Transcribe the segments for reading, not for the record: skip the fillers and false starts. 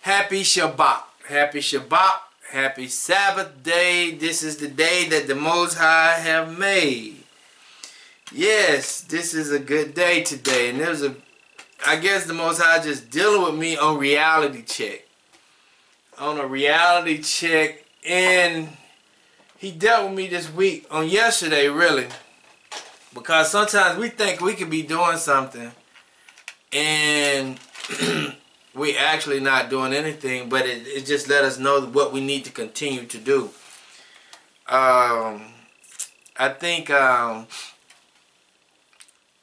Happy Shabbat. Happy Shabbat. Happy Sabbath day. This is the day that the Most High have made. Yes, this is a good day today. And I guess the Most High just dealing with me on reality check. On a reality check. And he dealt with me this week, on yesterday really. Because sometimes we think we could be doing something and we actually not doing anything, but it just let us know what we need to continue to do. I think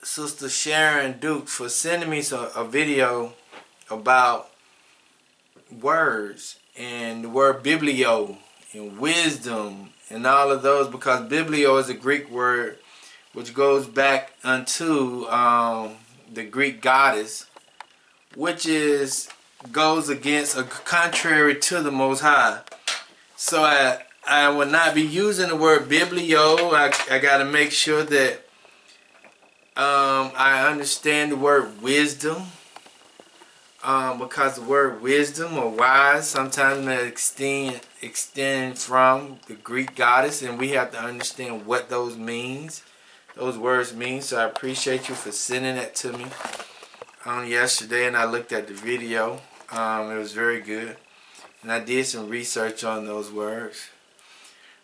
Sister Sharon Dukes for sending me a video about words and the word biblio and wisdom and all of those, because biblio is a Greek word which goes back unto the Greek goddess, which goes against or contrary to the Most High. So I will not be using the word biblio. I got to make sure that I understand the word wisdom, because the word wisdom or wise sometimes may extend from the Greek goddess, and we have to understand what those words mean. So I appreciate you for sending that to me yesterday, and I looked at the video. It was very good, and I did some research on those words.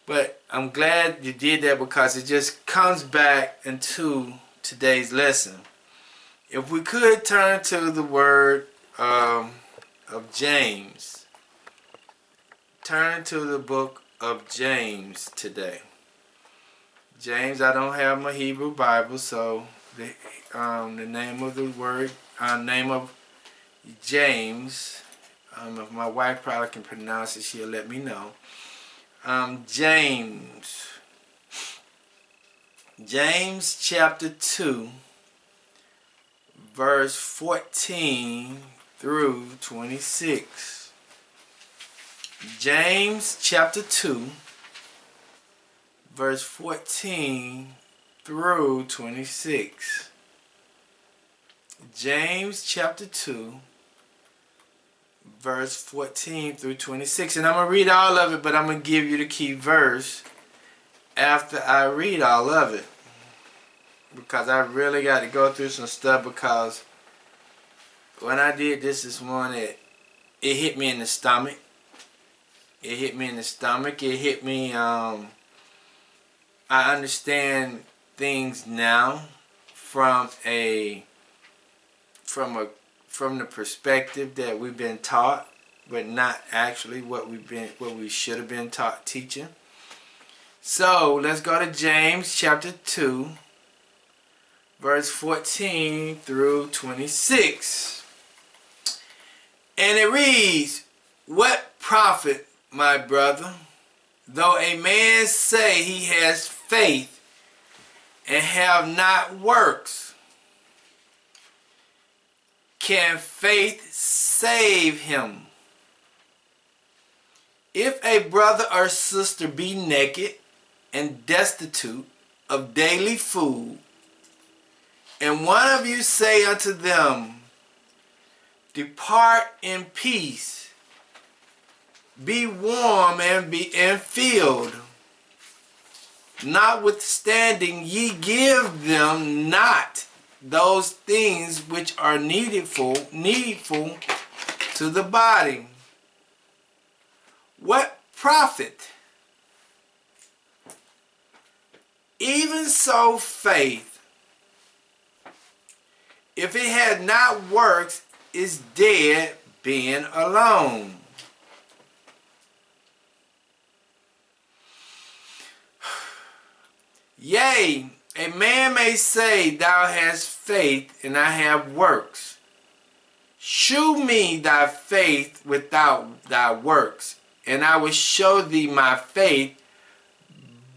But I'm glad you did that, because it just comes back into today's lesson. If we could turn to the word of James. Turn to the book of James today. James, I don't have my Hebrew Bible, so the name of the word, name of James, if my wife probably can pronounce it, she'll let me know. James chapter 2, verse 14 through 26. James chapter 2, verse 14 through 26. James chapter 2, verse 14 through 26. And I'm going to read all of it, but I'm going to give you the key verse after I read all of it, because I really got to go through some stuff, because when I did this morning, it hit me in the stomach. It hit me in the stomach. It hit me, I understand things now from the perspective that we've been taught, but not actually what we should have been taught teaching. So let's go to James chapter 2, verse 14 through 26. And it reads, "What profit, my brother, though a man say he has faith and have not works? Can faith save him? If a brother or sister be naked and destitute of daily food, and one of you say unto them, Depart in peace, be warm and filled, notwithstanding ye give them not those things which are needful to the body. What profit? Even so faith, if it had not works, is dead being alone." Yea, a man may say, Thou hast faith, and I have works. Shew me thy faith without thy works, and I will show thee my faith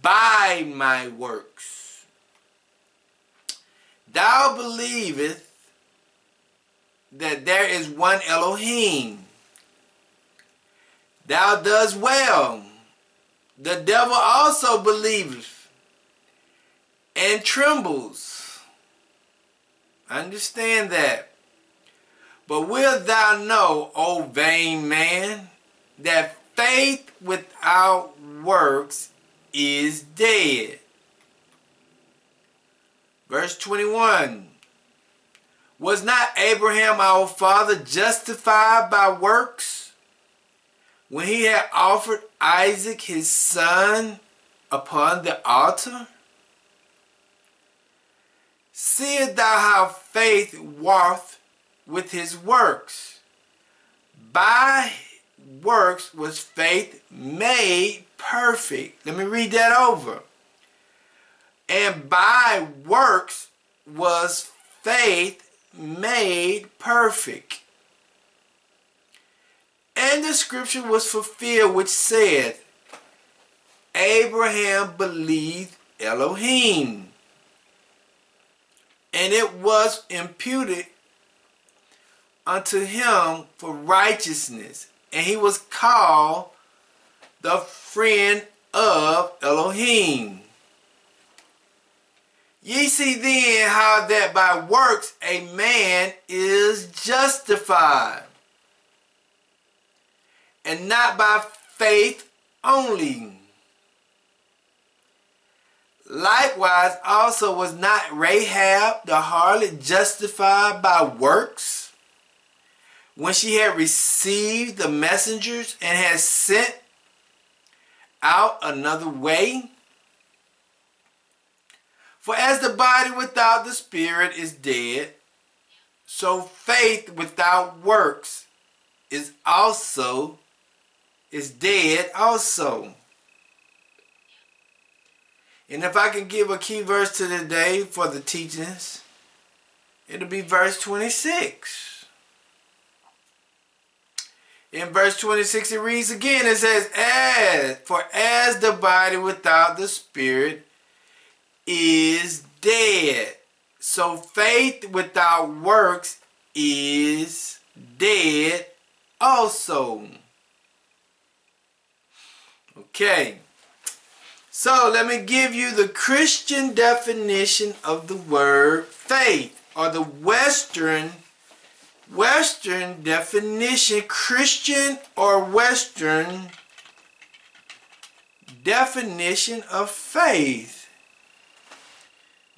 by my works. Thou believest that there is one Elohim. Thou dost well. The devil also believeth and trembles. Understand that. But wilt thou know, O vain man, that faith without works is dead? Verse 21. Was not Abraham our father justified by works when he had offered Isaac his son upon the altar? Seest thou how faith walketh with his works? By works was faith made perfect. Let me read that over. And by works was faith made perfect. And the scripture was fulfilled which said, Abraham believed Elohim, and it was imputed unto him for righteousness, and he was called the friend of Elohim. Ye see then how that by works a man is justified, and not by faith only. Likewise also was not Rahab the harlot justified by works, when she had received the messengers and had sent out another way? For as the body without the spirit is dead, so faith without works is dead also. And if I can give a key verse to the day for the teachings, it'll be verse 26. In verse 26 it reads again, it says, as the body without the spirit is dead, so faith without works is dead also. Okay, so let me give you the Christian definition of the word faith, or the Western definition, Christian or Western definition of faith.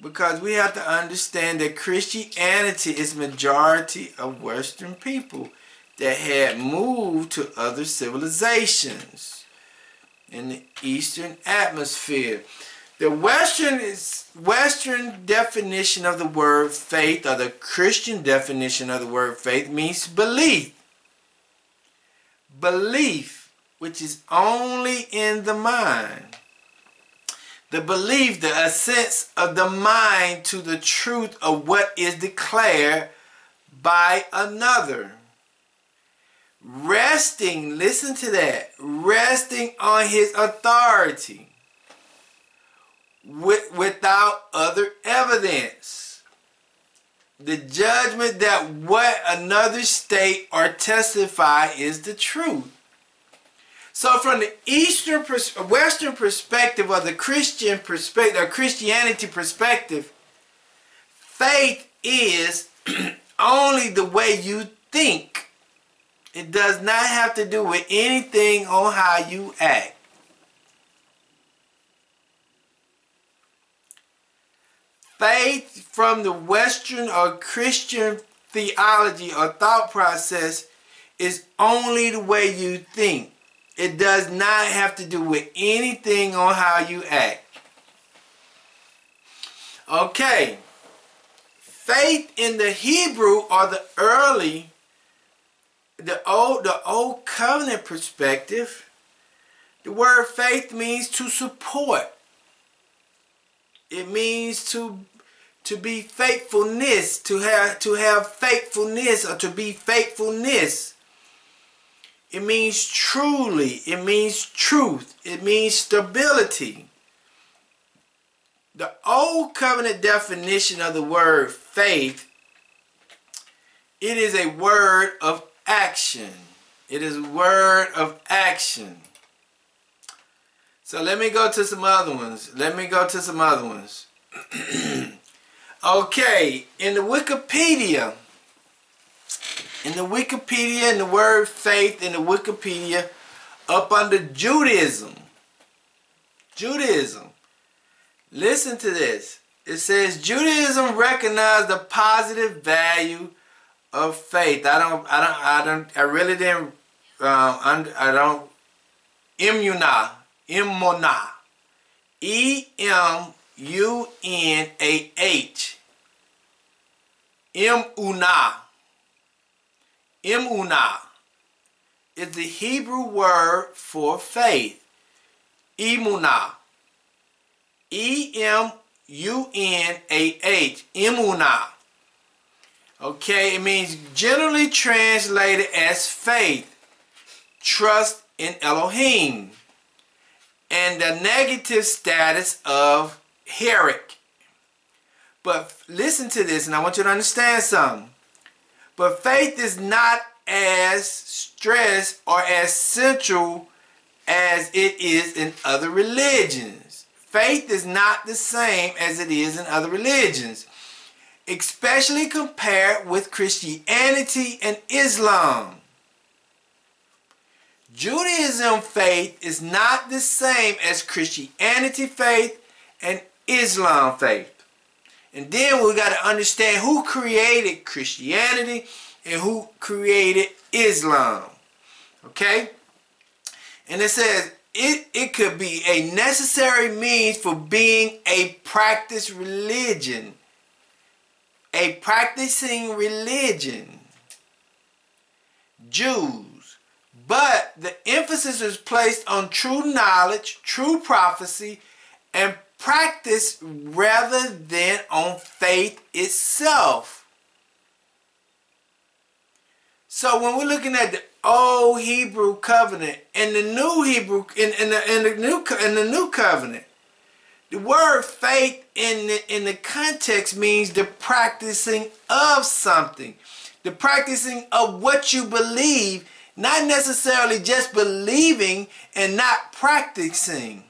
Because we have to understand that Christianity is majority of Western people that had moved to other civilizations in the Eastern atmosphere. The Western definition of the word faith, or the Christian definition of the word faith, means belief. Belief, which is only in the mind. The belief, the assent of the mind to the truth of what is declared by another. Resting, listen to that, resting on his authority without other evidence. The judgment that what another state or testify is the truth. So from the Western perspective, or the Christian perspective, or Christianity perspective, faith is only the way you think. It does not have to do with anything on how you act. Faith from the Western or Christian theology or thought process is only the way you think. It does not have to do with anything on how you act. Okay. Faith in the Hebrew, or the old covenant perspective, the word faith means to support. It means to be faithfulness, to have faithfulness, or to be faithfulness. It means truly. It means truth. It means stability. The old covenant definition of the word faith, it is a word of action. It is a word of action. So let me go to some other ones. Okay, in the Wikipedia, in the Wikipedia, and the word faith in the Wikipedia up under Judaism. Judaism. Listen to this. It says Judaism recognized the positive value of faith. I don't. Emunah. E-M-U-N-A-H. Emunah. Emunah is the Hebrew word for faith. Emunah. E-M-U-N-A-H. Emunah. Okay, it means generally translated as faith, trust in Elohim, and the negative status of heretic. But listen to this, and I want you to understand something. But faith is not as stressed or as central as it is in other religions. Faith is not the same as it is in other religions, especially compared with Christianity and Islam. Judaism faith is not the same as Christianity faith and Islam faith. And then we got to understand who created Christianity and who created Islam. Okay? And it says it could be a necessary means for being a practiced religion. A practicing religion. Jews. But the emphasis is placed on true knowledge, true prophecy, and practice rather than on faith itself. So when we're looking at the old Hebrew covenant and the new Hebrew in the new covenant, the word faith in the context means the practicing of something, the practicing of what you believe, not necessarily just believing and not practicing.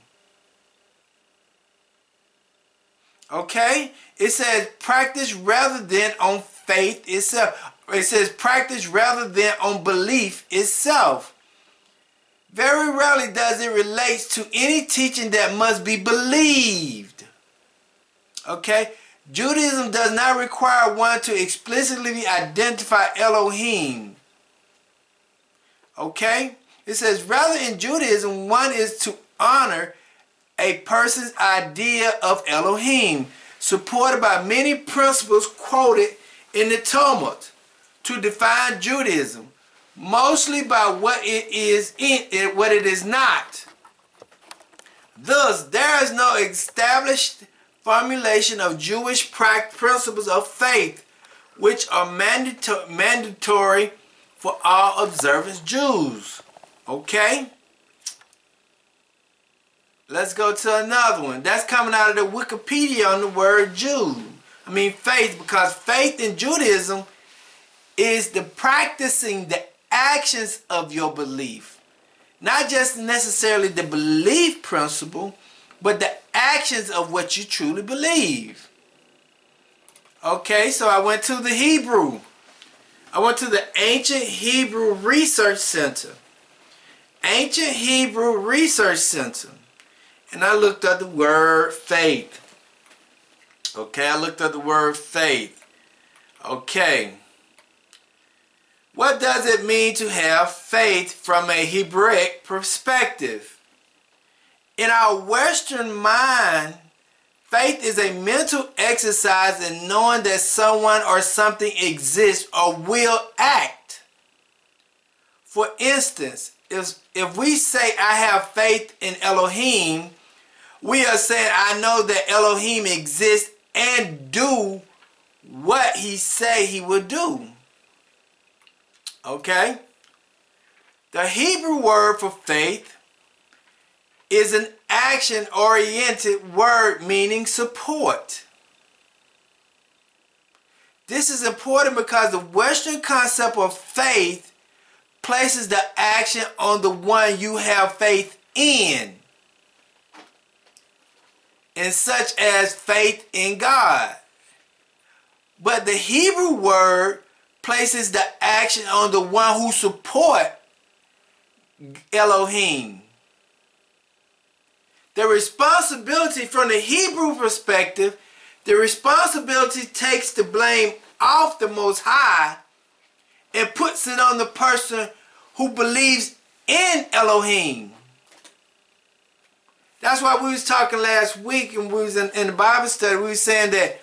Okay? It says practice rather than on faith itself. It says practice rather than on belief itself. Very rarely does it relate to any teaching that must be believed. Okay? Judaism does not require one to explicitly identify Elohim. Okay? It says rather in Judaism one is to honor a person's idea of Elohim, supported by many principles quoted in the Talmud to define Judaism, mostly by what it is in it, what it is not. Thus, there is no established formulation of Jewish principles of faith, which are mandatory for all observant Jews. Okay? Let's go to another one. That's coming out of the Wikipedia on the word Jew. Faith, because faith in Judaism is the practicing the actions of your belief. Not just necessarily the belief principle, but the actions of what you truly believe. Okay, so I went to the Hebrew. I went to the Ancient Hebrew Research Center. Ancient Hebrew Research Center. And I looked up the word faith. Okay, I looked up the word faith. Okay. What does it mean to have faith from a Hebraic perspective? In our Western mind, faith is a mental exercise in knowing that someone or something exists or will act. For instance, if we say I have faith in Elohim, we are saying I know that Elohim exists and do what he say he will do. Okay? The Hebrew word for faith is an action-oriented word meaning support. This is important because the Western concept of faith places the action on the one you have faith in, and such as faith in God. But the Hebrew word places the action on the one who support Elohim. The responsibility from the Hebrew perspective, the responsibility takes the blame off the Most High and puts it on the person who believes in Elohim. That's why we was talking last week and we was in the Bible study. We were saying that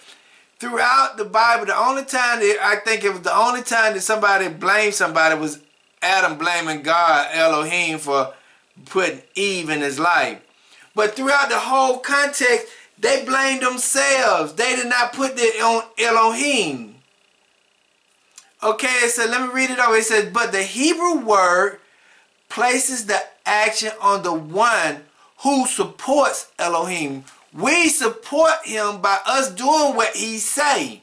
throughout the Bible, the only time that I think it was the only time that somebody blamed somebody was Adam blaming God, Elohim, for putting Eve in his life. But throughout the whole context, they blamed themselves. They did not put it on Elohim. Okay, so let me read it over. It says, but the Hebrew word places the action on the one who supports Elohim. We support him by us doing what he say.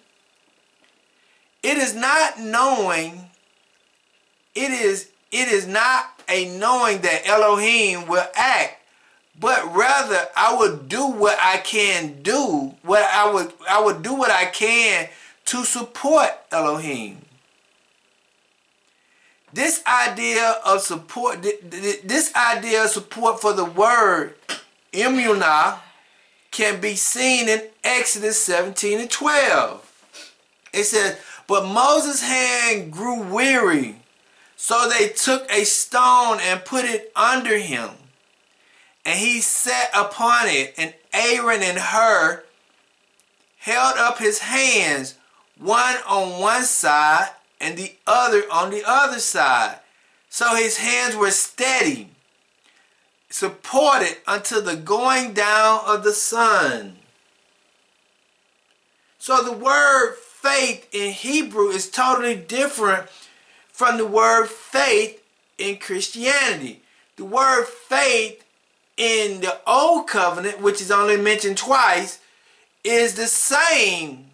It is not knowing, it is not a knowing that Elohim will act, but rather I would do what I can do, I would do what I can to support Elohim. This idea of support, this idea of support for the word emunah can be seen in Exodus 17 and 12. It says, but Moses' hand grew weary, so they took a stone and put it under him. And he sat upon it, and Aaron and Hur held up his hands, one on one side and the other on the other side. So his hands were steady, supported until the going down of the sun. So the word faith in Hebrew is totally different from the word faith in Christianity. The word faith in the Old Covenant, which is only mentioned twice, is the same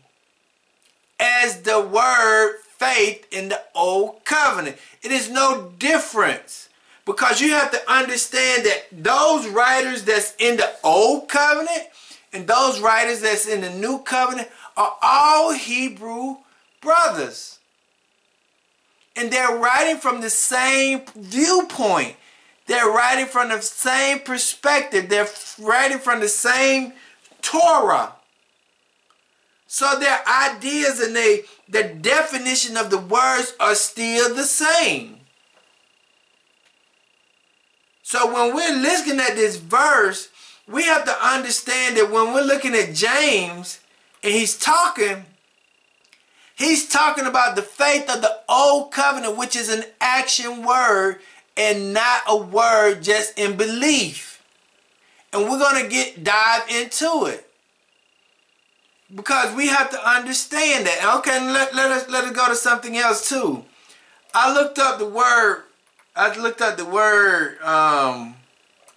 as the word faith in the Old Covenant. It is no difference, because you have to understand that those writers that's in the Old Covenant and those writers that's in the New Covenant are all Hebrew brothers. And they're writing from the same viewpoint. They're writing from the same perspective. They're writing from the same Torah. So their ideas and the definition of the words are still the same. So when we're looking at this verse, we have to understand that when we're looking at James and he's talking about the faith of the Old Covenant, which is an action word and not a word just in belief. And we're going to dive into it, because we have to understand that. Okay, let us go to something else too. I looked up the word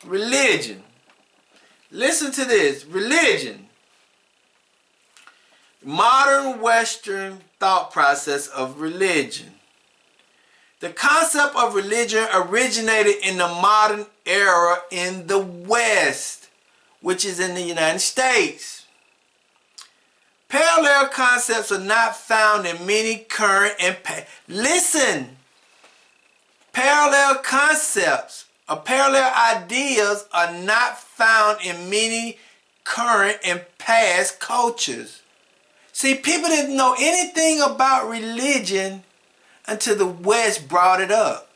religion. Listen to this. Religion. Modern Western thought process of religion. The concept of religion originated in the modern era in the West, which is in the United States. Parallel concepts are not found in many current and listen. Parallel concepts or parallel ideas are not found in many current and past cultures. See, people didn't know anything about religion until the West brought it up.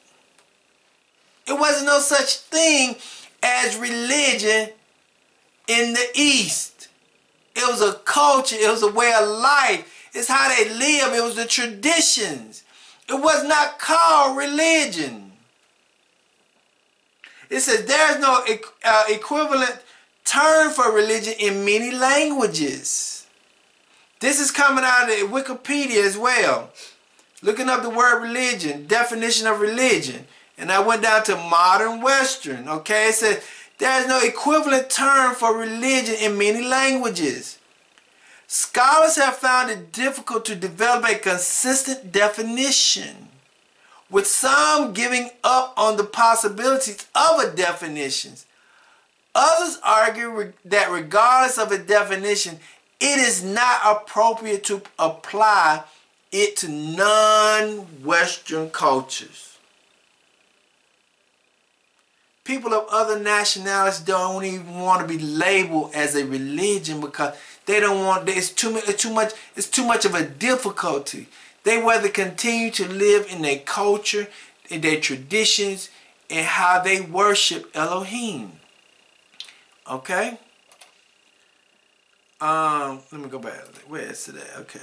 It wasn't no such thing as religion in the East. It was a culture. It was a way of life. It's how they live. It was the traditions. It was not called religion. It says there is no equivalent term for religion in many languages. This is coming out of Wikipedia as well. Looking up the word religion, definition of religion. And I went down to modern Western. Okay, it says there is no equivalent term for religion in many languages. Scholars have found it difficult to develop a consistent definition, with some giving up on the possibilities of a definition. Others argue that regardless of a definition, it is not appropriate to apply it to non-Western cultures. People of other nationalities don't even want to be labeled as a religion because they don't want. It's too much of a difficulty. They rather continue to live in their culture, in their traditions, and how they worship Elohim. Okay. Let me go back. Where is it at? Okay.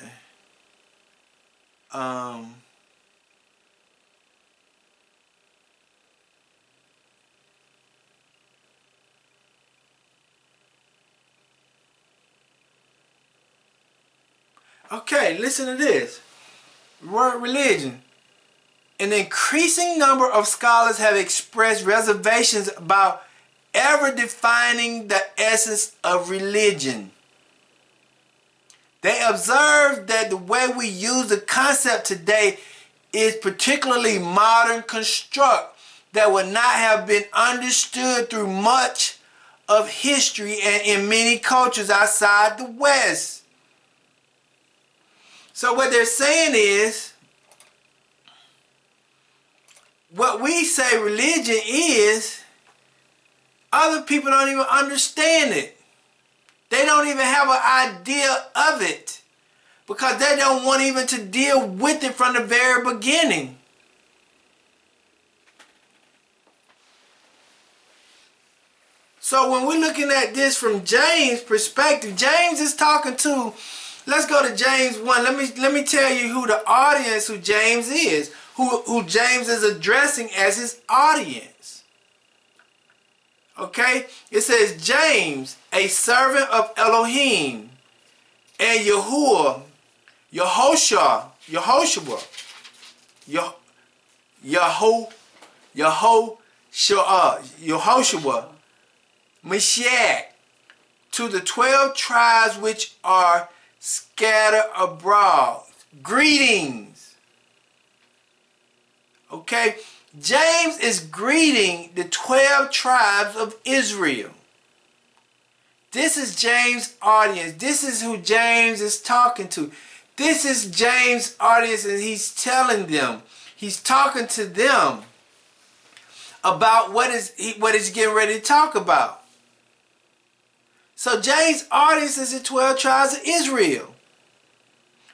Okay, listen to this. Word religion. An increasing number of scholars have expressed reservations about ever defining the essence of religion. They observe that the way we use the concept today is particularly modern construct that would not have been understood through much of history and in many cultures outside the West. So what they're saying is, what we say religion is, other people don't even understand it. They don't even have an idea of it because they don't want even to deal with it from the very beginning. So when we're looking at this from James' perspective, James is talking to, let's go to James 1. Let me tell you who the audience, who James is, who James is addressing as his audience. Okay? It says, James, a servant of Elohim, and Yahuwah, Yehoshua, Mashiach, to the 12 tribes which are scattered abroad. Greetings. Okay? James is greeting the 12 tribes of Israel. This is James' audience. This is who James is talking to. This is James' audience, and he's telling them, he's talking to them about what he's getting ready to talk about. So James' audience is the 12 tribes of Israel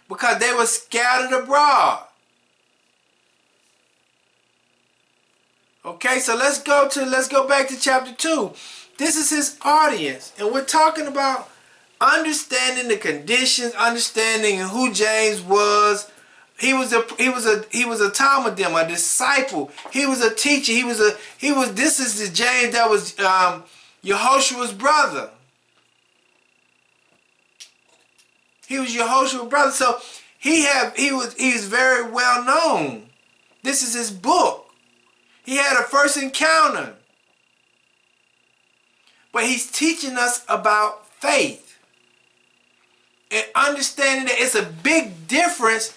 because they were scattered abroad. Okay, so let's go back to chapter 2. This is his audience, and we're talking about understanding the conditions, understanding who James was. He was a Talmudim, a disciple. He was a teacher. This is the James that was Yehoshua's brother. He was Yehoshua's brother, so he's very well known. This is his book. He had a first encounter. But he's teaching us about faith and understanding that it's a big difference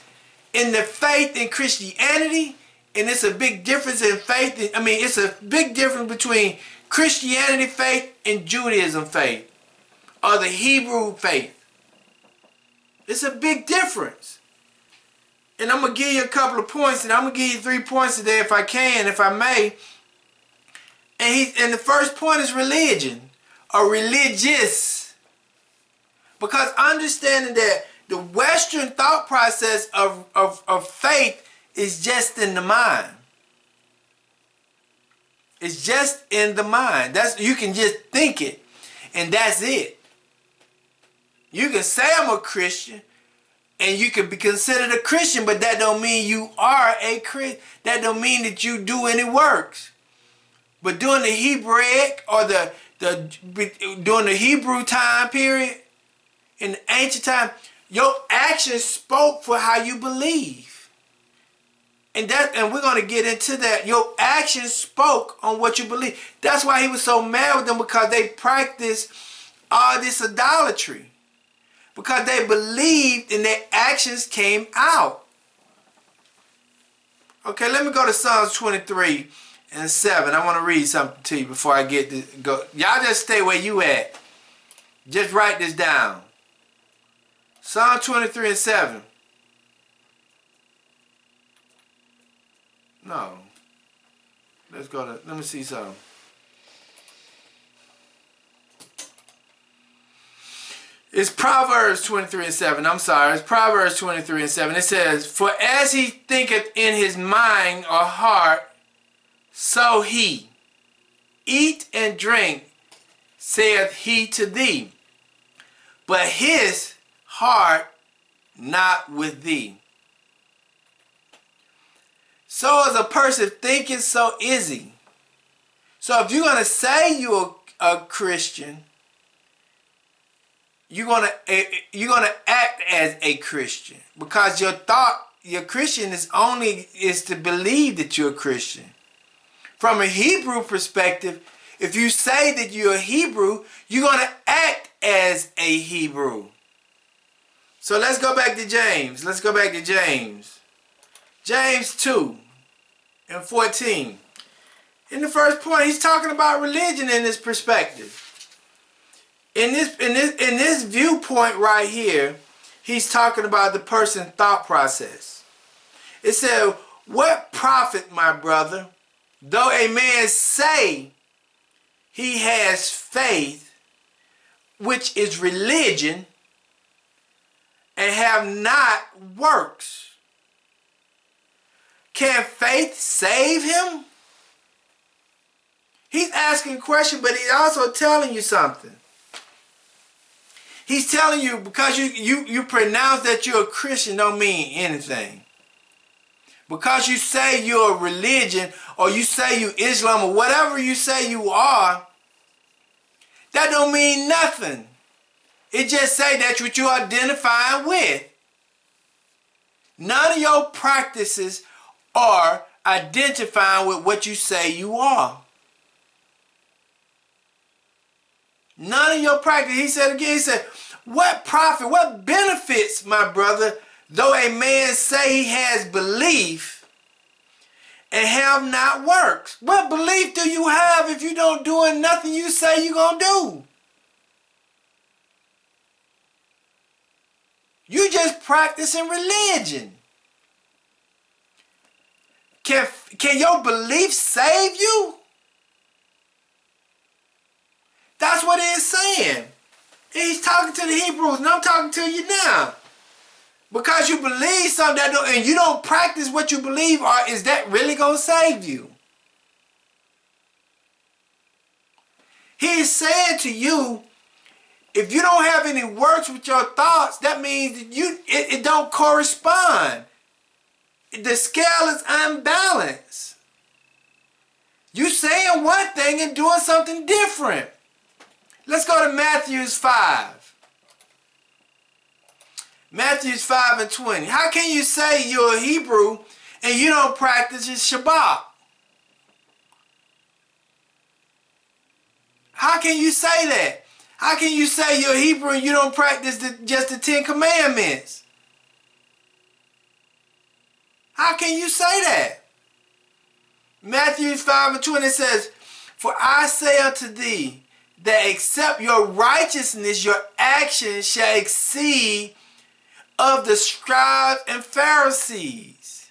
in the faith in Christianity, and it's a big difference in faith. It's a big difference between Christianity faith and Judaism faith, or the Hebrew faith. It's a big difference. And I'm going to give you a couple of points, and I'm going to give you 3 points today if I can, if I may. And the first point is religion, or religious. Because understanding that the Western thought process of faith is just in the mind. It's just in the mind. You can just think it, and that's it. You can say I'm a Christian, and you can be considered a Christian, but that don't mean you are a Christian. That don't mean that you do any works. But during the Hebraic or during the Hebrew time period, in the ancient time, your actions spoke for how you believe. And we're going to get into that. Your actions spoke on what you believe. That's why he was so mad with them, because they practiced all this idolatry. Because they believed and their actions came out. Okay, let me go to Psalms 23 and 7. I want to read something to you before I get to go. Y'all just stay where you at. Just write this down. Psalm 23 and 7. No. Let's go to, let me see something. It's Proverbs 23:7. I'm sorry. It's Proverbs 23:7. It says, for as he thinketh in his mind or heart, so he. Eat and drink, saith he to thee. But his heart not with thee. So as a person thinketh, so is he. So if you're going to say you're a Christian, you're gonna act as a Christian, because your Christian is to believe that you're a Christian. From a Hebrew perspective, if you say that you're a Hebrew, you're gonna act as a Hebrew. So let's go back to James. Let's go back to James. James 2:14. In the first point, he's talking about religion in this perspective. In this viewpoint right here, he's talking about the person's thought process. It said, what profit, my brother, though a man say he has faith, which is religion, and have not works? Can faith save him? He's asking a question, but he's also telling you something. He's telling you, because you pronounce that you're a Christian don't mean anything. Because you say you're a religion, or you say you Islam, or whatever you say you are, that don't mean nothing. It just say that's what you're identifying with. None of your practices are identifying with what you say you are. None of your practice. He said again, he said, what profit, what benefits, my brother, though a man say he has belief and have not works? What belief do you have if you don't doing nothing you say you're going to do? You just practicing religion. Can your belief save you? That's what it's saying. He's talking to the Hebrews, and I'm talking to you now. Because you believe something and you don't practice what you believe, or is that really going to save you? He's saying to you, if you don't have any works with your thoughts, that means that it don't correspond. The scale is unbalanced. You saying one thing and doing something different. Let's go to Matthew 5. Matthew 5:20. How can you say you're a Hebrew and you don't practice your Shabbat? How can you say that? How can you say you're a Hebrew and you don't practice just the 10 Commandments? How can you say that? Matthew 5:20 says, for I say unto thee, that except your righteousness, your actions shall exceed of the scribes and Pharisees.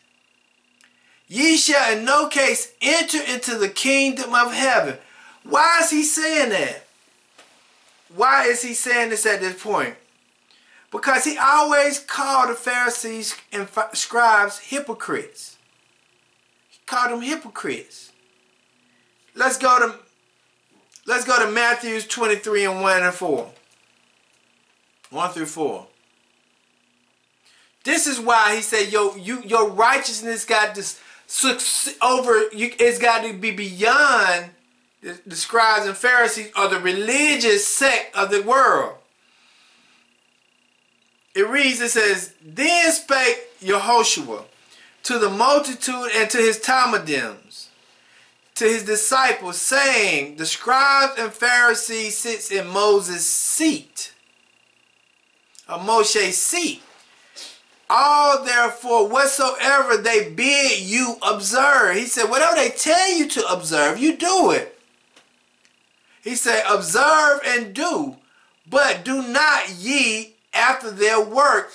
Ye shall in no case enter into the kingdom of heaven. Why is he saying that? Why is he saying this at this point? Because he always called the Pharisees and scribes hypocrites. He called them hypocrites. Let's go to Matthew 23:1-4. 1-4. This is why he said, your righteousness got to it's got to be beyond the scribes and Pharisees, or the religious sect of the world. It reads, it says, then spake Yehoshua to the multitude and to his Talmudims, to his disciples, saying, the scribes and Pharisees sits in Moses' seat, or Moshe's seat. All therefore whatsoever they bid you observe. He said, whatever they tell you to observe, you do it. He said, observe and do, but do not ye after their work.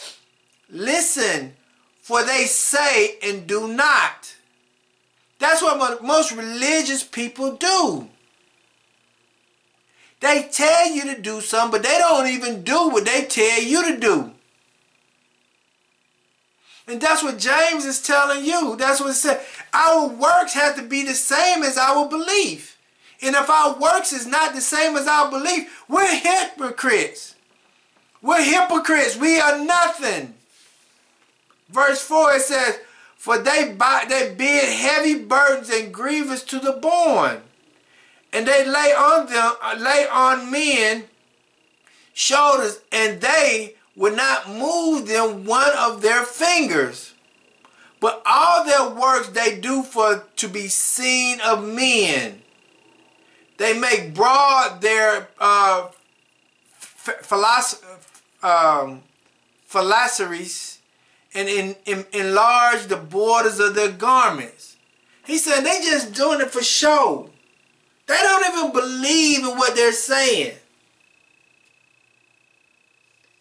Listen, for they say and do not. That's what most religious people do. They tell you to do something, but they don't even do what they tell you to do. And that's what James is telling you. That's what it said. Our works have to be the same as our belief. And if our works is not the same as our belief, we're hypocrites. We're hypocrites. We are nothing. Verse 4, it says, for they bear heavy burdens and grievous to the born, and they lay on men shoulders, and they would not move them one of their fingers. But all their works they do for to be seen of men. They make broad their phylacteries, and enlarge the borders of their garments. He said they just doing it for show. They don't even believe in what they're saying.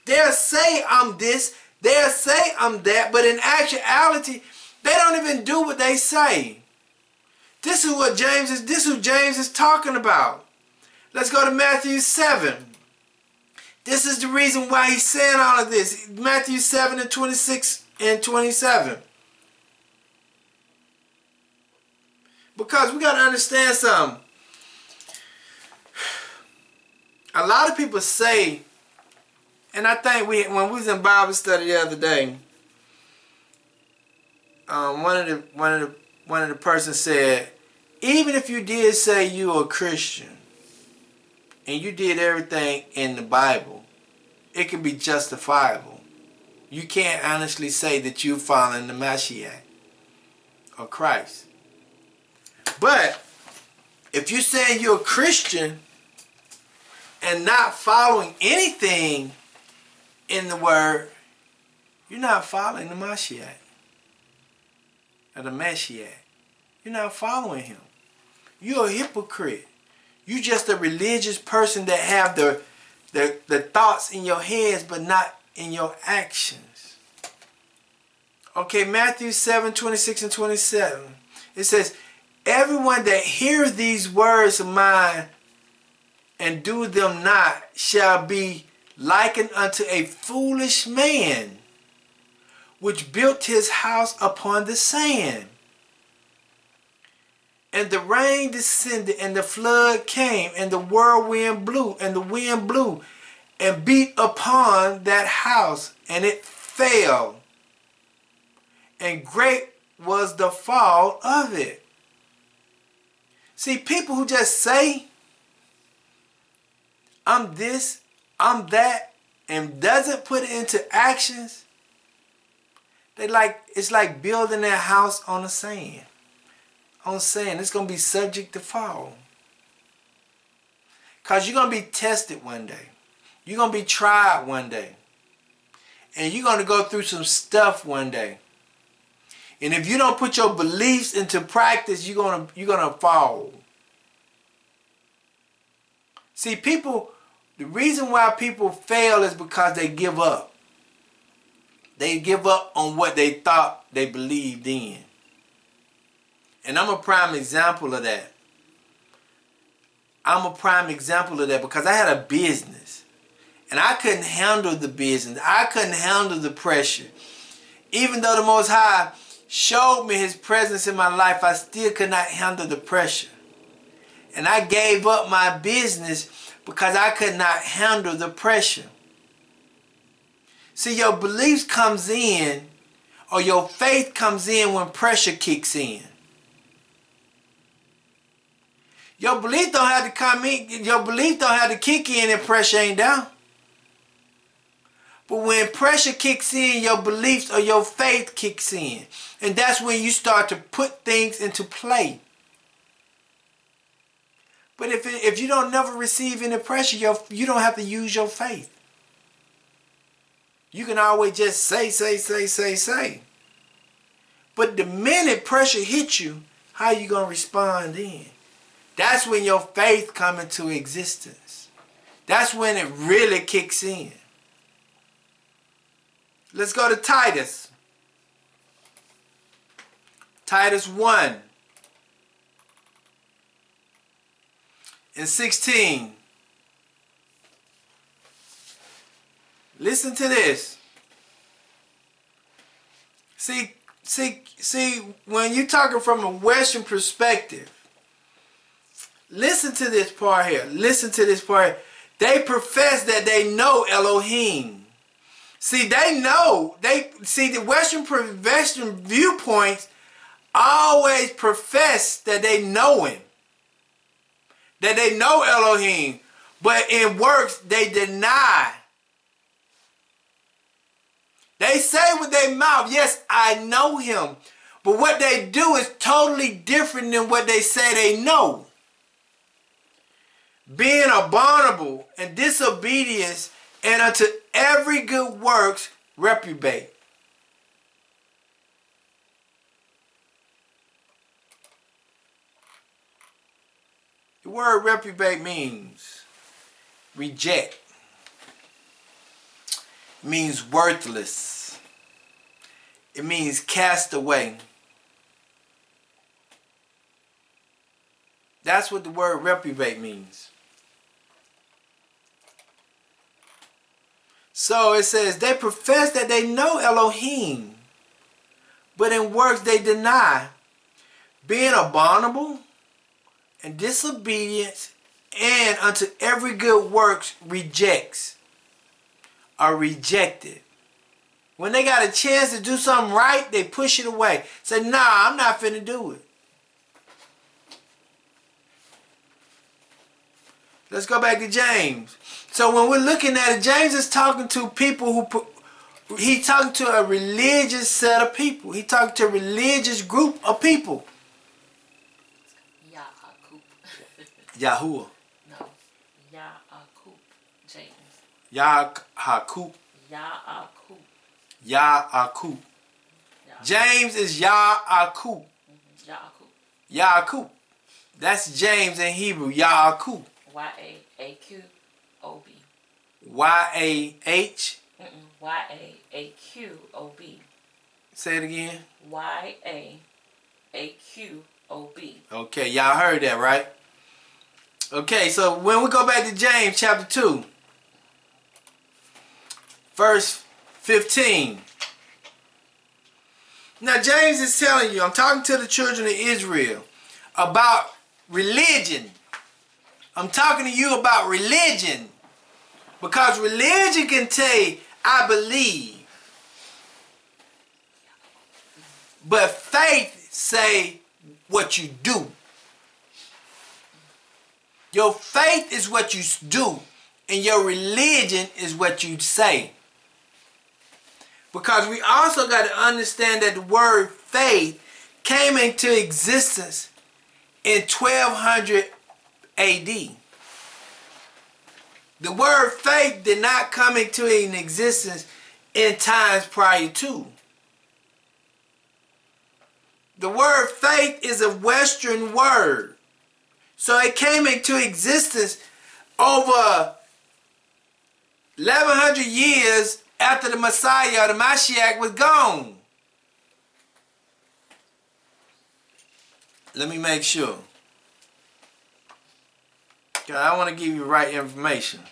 They'll say I'm this, they'll say I'm that, but in actuality, they don't even do what they say. This is what James is talking about. Let's go to Matthew 7. This is the reason why he's saying all of this. Matthew 7 and 26 and 27. Because we got to understand something. A lot of people say, and I think when we was in Bible study the other day, one of the persons said, even if you did say you're a Christian and you did everything in the Bible, it can be justifiable. You can't honestly say that you're following the Mashiach or Christ. But if you're saying you're a Christian and not following anything in the Word, you're not following the Mashiach or the Mashiach. You're not following him. You're a hypocrite. You're just a religious person that have the thoughts in your heads but not in your actions. Okay, Matthew 7, 26 and 27. It says, everyone that hears these words of mine and do them not shall be likened unto a foolish man, which built his house upon the sand. And the rain descended, and the flood came, and the whirlwind blew, and the wind blew, and beat upon that house, and it fell. And great was the fall of it. See, people who just say, I'm this, I'm that, and doesn't put it into actions, it's like building their house on the sand. On sand, it's going to be subject to fall. Because you're going to be tested one day. You're going to be tried one day. And you're going to go through some stuff one day. And if you don't put your beliefs into practice, you're going to fall. See, the reason why people fail is because they give up. They give up on what they thought they believed in. And I'm a prime example of that. I'm a prime example of that because I had a business. And I couldn't handle the business. I couldn't handle the pressure. Even though the Most High showed me his presence in my life, I still could not handle the pressure. And I gave up my business because I could not handle the pressure. See, your beliefs comes in, or your faith comes in when pressure kicks in. Your belief don't have to come in. Your belief don't have to kick in if pressure ain't down. But when pressure kicks in, your beliefs or your faith kicks in. And that's when you start to put things into play. But if you don't never receive any pressure, you don't have to use your faith. You can always just say. But the minute pressure hits you, how you going to respond then? That's when your faith comes into existence. That's when it really kicks in. Let's go to Titus. Titus 1. and 16. Listen to this. See, when you're talking from a Western perspective, listen to this part here. Listen to this part. They profess that they know Elohim. See, they know. The Western viewpoints always profess that they know him. That they know Elohim. But in works, they deny. They say with their mouth, yes, I know him. But what they do is totally different than what they say they know. Being abominable and disobedience and unto every good works reprobate. The word reprobate means reject. It means worthless. It means cast away. That's what the word reprobate means. So it says, they profess that they know Elohim, but in works they deny, being abominable and disobedience, and unto every good works rejects, are rejected. When they got a chance to do something right, they push it away. Say, nah, I'm not finna do it. Let's go back to James. So when we're looking at it, James is talking to people he's talking to a religious set of people. He's talking to a religious group of people. Yahuwah. No. Ya'akub. James. Ya'akub. Ya'akub. Ya'akub. James is Ya'akub. Ya'akub. Ya'akub. That's James in Hebrew. Ya'akub. Y-A-A-Q-O-B. Y-A-H. Y-A-A-Q-O-B. Say it again. Y-A-A-Q-O-B. Okay, y'all heard that, right? Okay, so when we go back to James chapter 2, verse 15. Now James is telling you, I'm talking to the children of Israel about religion. I'm talking to you about religion. Because religion can tell you, I believe. But faith say what you do. Your faith is what you do, and your religion is what you say. Because we also got to understand that the word faith came into existence in 1200 AD. The word faith did not come into existence in times prior to. The word faith is a Western word. So it came into existence over 1100 years after the Messiah, the Mashiach, was gone. Let me make sure. Because I want to give you the right information.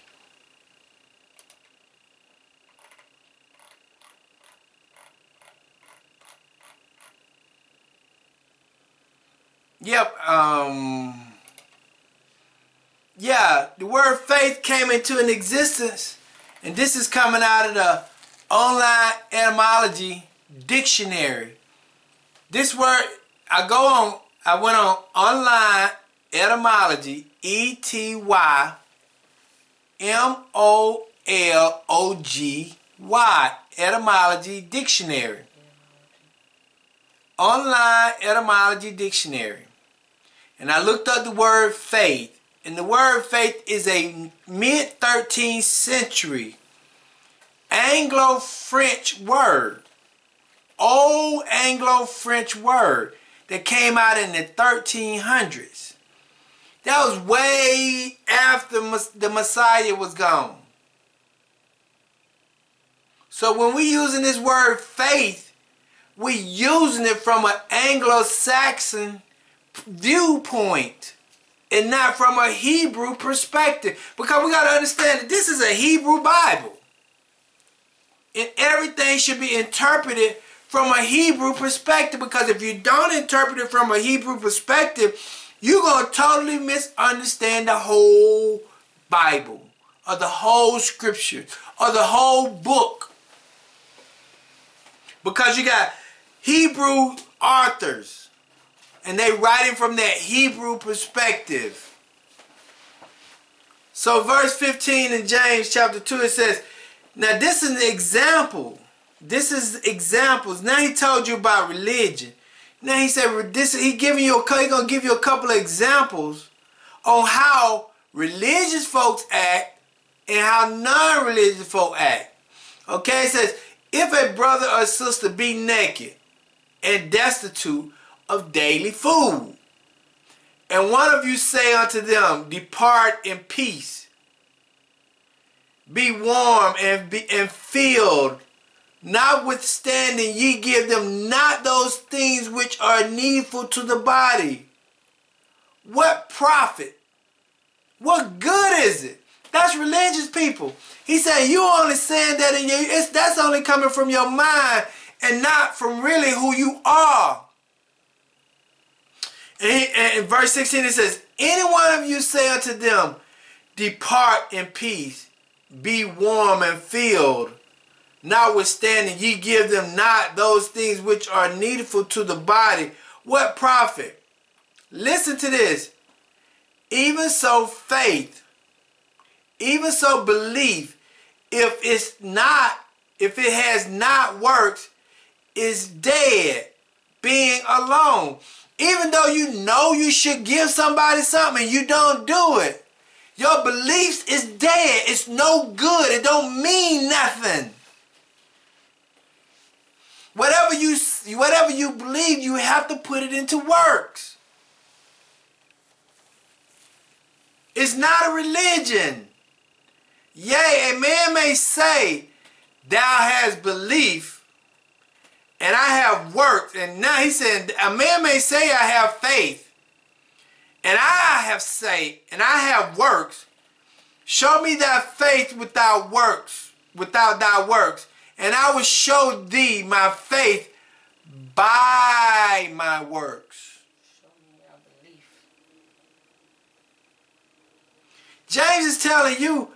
Yep, yeah, the word faith came into an existence, and this is coming out of the online etymology dictionary. This word, I went on online etymology, etymology, etymology dictionary. Online etymology dictionary. And I looked up the word faith. And the word faith is a mid-13th century Anglo-French word. Old Anglo-French word that came out in the 1300s. That was way after the Messiah was gone. So when we're using this word faith, we're using it from an Anglo-Saxon viewpoint. and not from a Hebrew perspective. Because we got to understand that this is a Hebrew Bible. And everything should be interpreted from a Hebrew perspective. Because if you don't interpret it from a Hebrew perspective, you're going to totally misunderstand the whole Bible, or the whole scripture, or the whole book. Because you got Hebrew authors, and they writing from that Hebrew perspective. So verse 15 in James chapter 2, it says, now this is an example. This is examples. Now he told you about religion. Now he said he gonna give you a couple of examples on how religious folks act and how non-religious folk act. Okay, it says, if a brother or sister be naked and destitute of daily food, and one of you say unto them, depart in peace, be warm and filled, notwithstanding ye give them not those things which are needful to the body, what profit? What good is it? That's religious people. He said you only saying that that's only coming from your mind and not from really who you are. And in verse 16 it says, any one of you say unto them, depart in peace, be warm and filled, notwithstanding ye give them not those things which are needful to the body, what profit? Listen to this. Even so faith, even so belief, if it has not works, is dead, being alone. Even though you know you should give somebody something and you don't do it, your beliefs is dead. It's no good. It don't mean nothing. Whatever you believe, you have to put it into works. It's not a religion. Yea, a man may say, thou hast belief, and I have works. And now he said, a man may say, I have faith, and I have say, and I have works. Show me thy faith without thy works, and I will show thee my faith by my works. Show me your belief. James is telling you,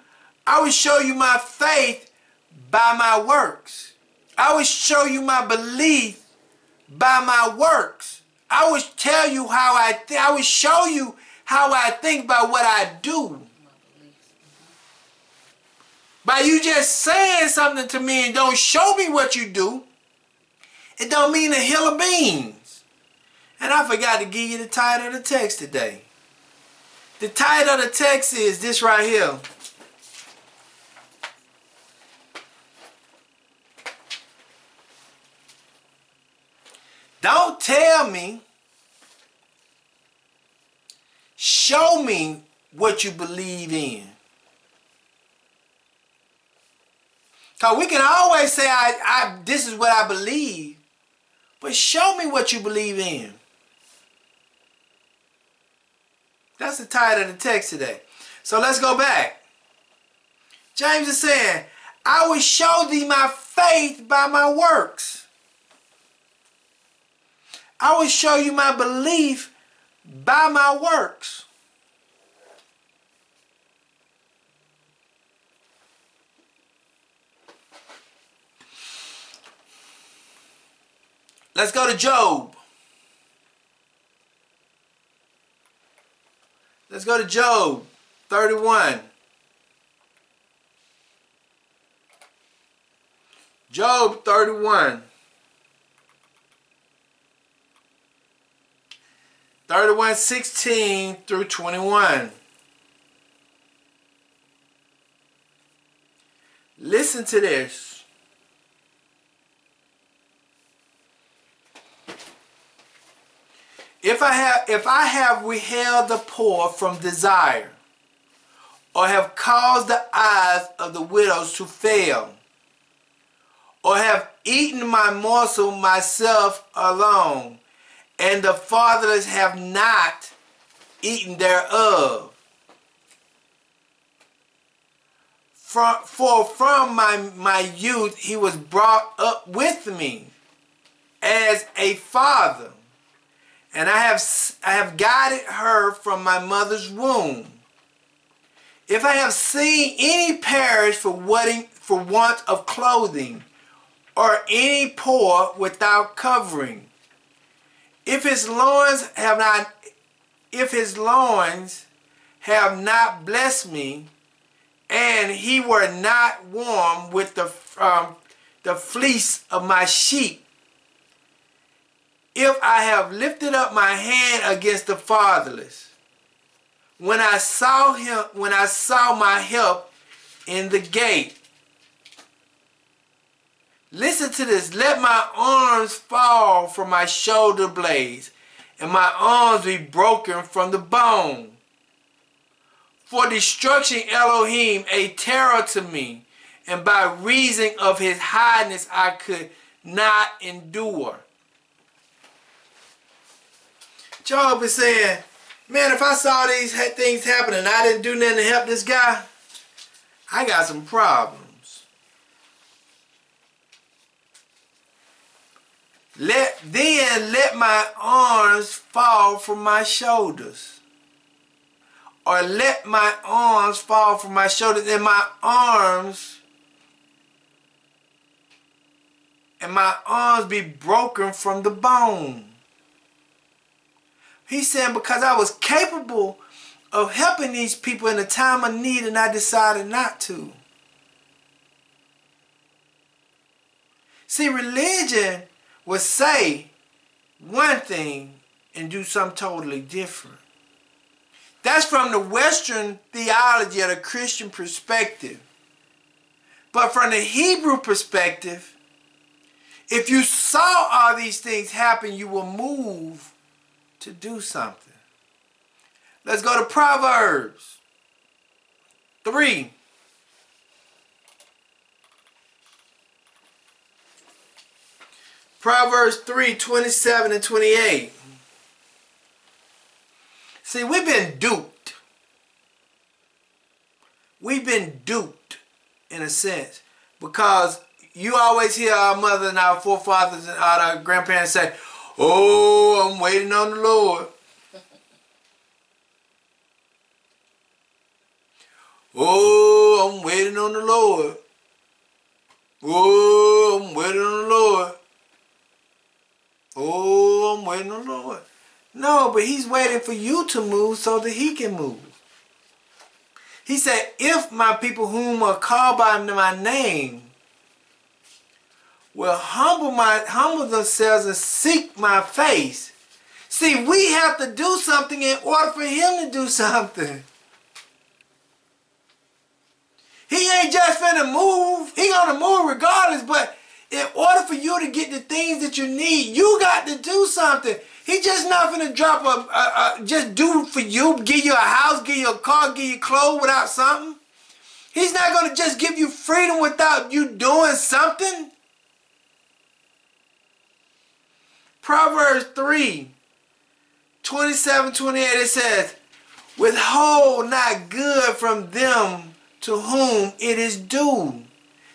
I will show you my faith by my works. I will show you my belief by my works. I will tell you how I will show you how I think by what I do. By you just saying something to me and don't show me what you do, it don't mean a hill of beans. And I forgot to give you the title of the text today. The title of the text is this right here. Don't tell me, show me what you believe in. Because we can always say, this is what I believe, but show me what you believe in. That's the title of the text today. So let's go back. James is saying, I will show thee my faith by my works. I will show you my belief by my works. Let's go to Job. Let's go to Job 31. Job 31. 31:16 through 21. Listen to this. If I have withheld the poor from desire, or have caused the eyes of the widows to fail, or have eaten my morsel myself alone, and the fatherless have not eating thereof. For from my youth he was brought up with me as a father, and I have guided her from my mother's womb. If I have seen any perish for want of clothing, or any poor without covering, if his loins have not blessed me, and he were not warm with the fleece of my sheep, if I have lifted up my hand against the fatherless, when I saw my help in the gate. Listen to this. Let my arms fall from my shoulder blades, and my arms be broken from the bone. For destruction Elohim a terror to me, and by reason of his highness I could not endure. Job is saying, man, if I saw these things happen and I didn't do nothing to help this guy, I got some problems. Let my arms fall from my shoulders. Or let my arms fall from my shoulders, and my arms be broken from the bone. He's saying, because I was capable of helping these people in a time of need, and I decided not to. See, religion will say one thing and do something totally different. That's from the Western theology of the Christian perspective. But from the Hebrew perspective, if you saw all these things happen, you will move to do something. Let's go to Proverbs 3. Proverbs 3, 27 and 28. See, we've been duped. We've been duped in a sense, because you always hear our mother and our forefathers and our grandparents say, oh, I'm waiting on the Lord. Oh, I'm waiting on the Lord. Oh, I'm waiting on the Lord. Oh, I'm waiting on the Lord. No, but he's waiting for you to move so that he can move. He said, if my people whom are called by my name will humble themselves and seek my face. See, we have to do something in order for him to do something. He ain't just finna move. He gonna move regardless, but in order for you to get the things that you need, you got to do something. He just not finna drop just do for you, give you a house, give you a car, give you clothes without something. He's not gonna just give you freedom without you doing something. Proverbs 3, 27, 28, it says, withhold not good from them to whom it is due.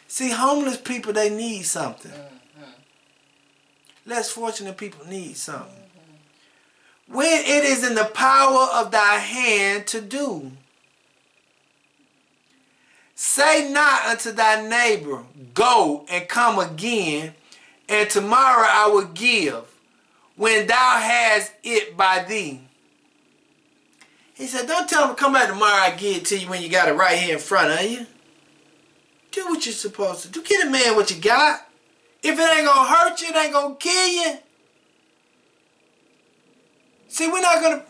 See, homeless people, they need something. Less fortunate people need something. When it is in the power of thy hand to do. Say not unto thy neighbor, go and come again, and tomorrow I will give, when thou hast it by thee. He said, don't tell him to come back tomorrow, I give it to you when you got it right here in front of you. Do what you're supposed to do. Get a man what you got. If it ain't going to hurt you, it ain't going to kill you. See, we're not going to...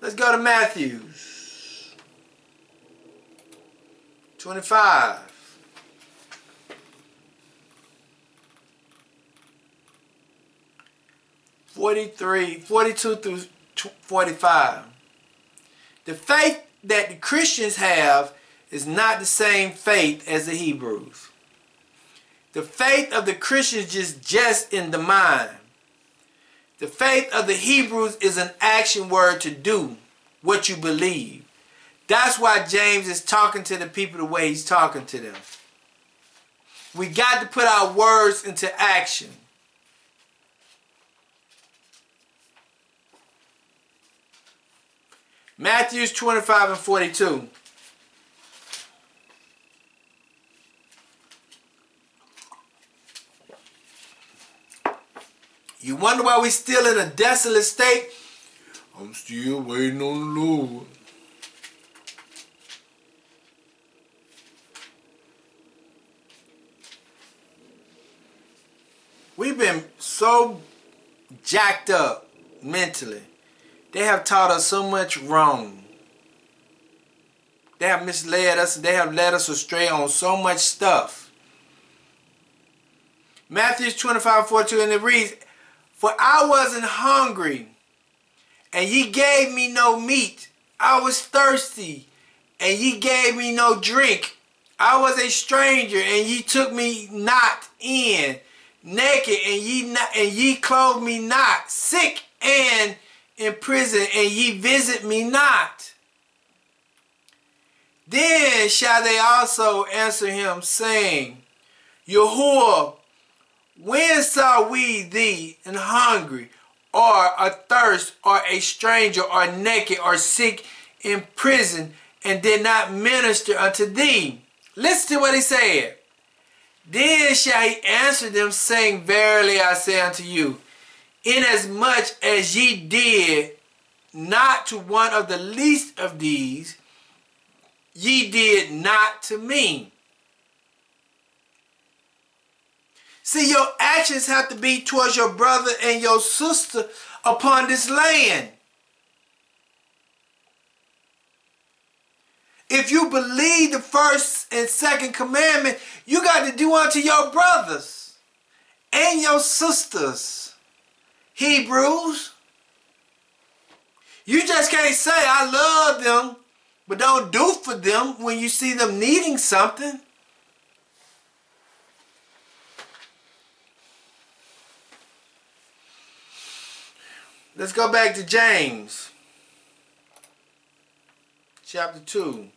Let's go to Matthew 25. 42 through 45. The faith that the Christians have is not the same faith as the Hebrews. The faith of the Christians is just in the mind. The faith of the Hebrews is an action word to do what you believe. That's why James is talking to the people the way he's talking to them. We got to put our words into action. Matthew 25 and 42. You wonder why we still in a desolate state? I'm still waiting on the Lord. We've been so jacked up mentally. They have taught us so much wrong. They have misled us. They have led us astray on so much stuff. Matthew 25:42, and it reads, "For I wasn't hungry, and ye gave me no meat. I was thirsty, and ye gave me no drink. I was a stranger, and ye took me not in. Naked, and ye clothed me not. Sick and in prison, and ye visit me not." Then shall they also answer him, saying, Yahuwah, when saw we thee an hungry, or athirst, or a stranger, or naked, or sick in prison, and did not minister unto thee? Listen to what he said. Then shall he answer them, saying, Verily I say unto you, inasmuch as ye did not to one of the least of these, ye did not to me. See, your actions have to be towards your brother and your sister upon this land. If you believe the first and second commandment, you got to do unto your brothers and your sisters. Hebrews. You just can't say, I love them, but don't do for them when you see them needing something. Let's go back to James. Chapter 2.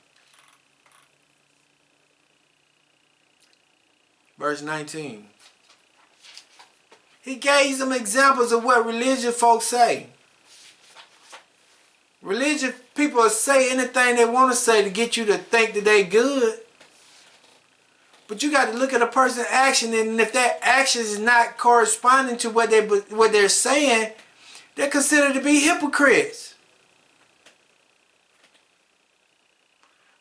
Verse 19. He gave some examples of what religious folks say. Religious people say anything they want to say to get you to think that they good. But you got to look at a person's action, and if that action is not corresponding to what they're saying, they're considered to be hypocrites.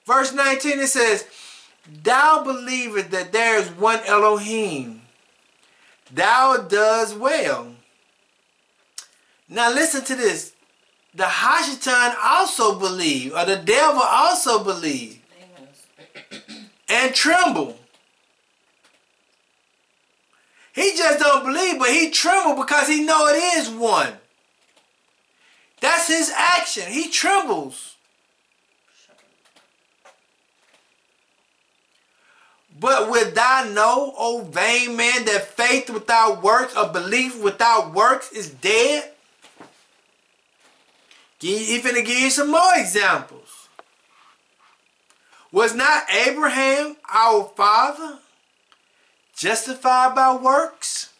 Verse 19, it says, Thou believest that there is one Elohim. Thou doest well. Now listen to this. The Hashatan also believe, or the devil also believe, and tremble. He just don't believe, but he tremble because he know it is one. That's his action. He trembles. But wilt thou know, O vain man, that faith without works, or belief without works, is dead? He's finna give you some more examples. Was not Abraham, our father, justified by works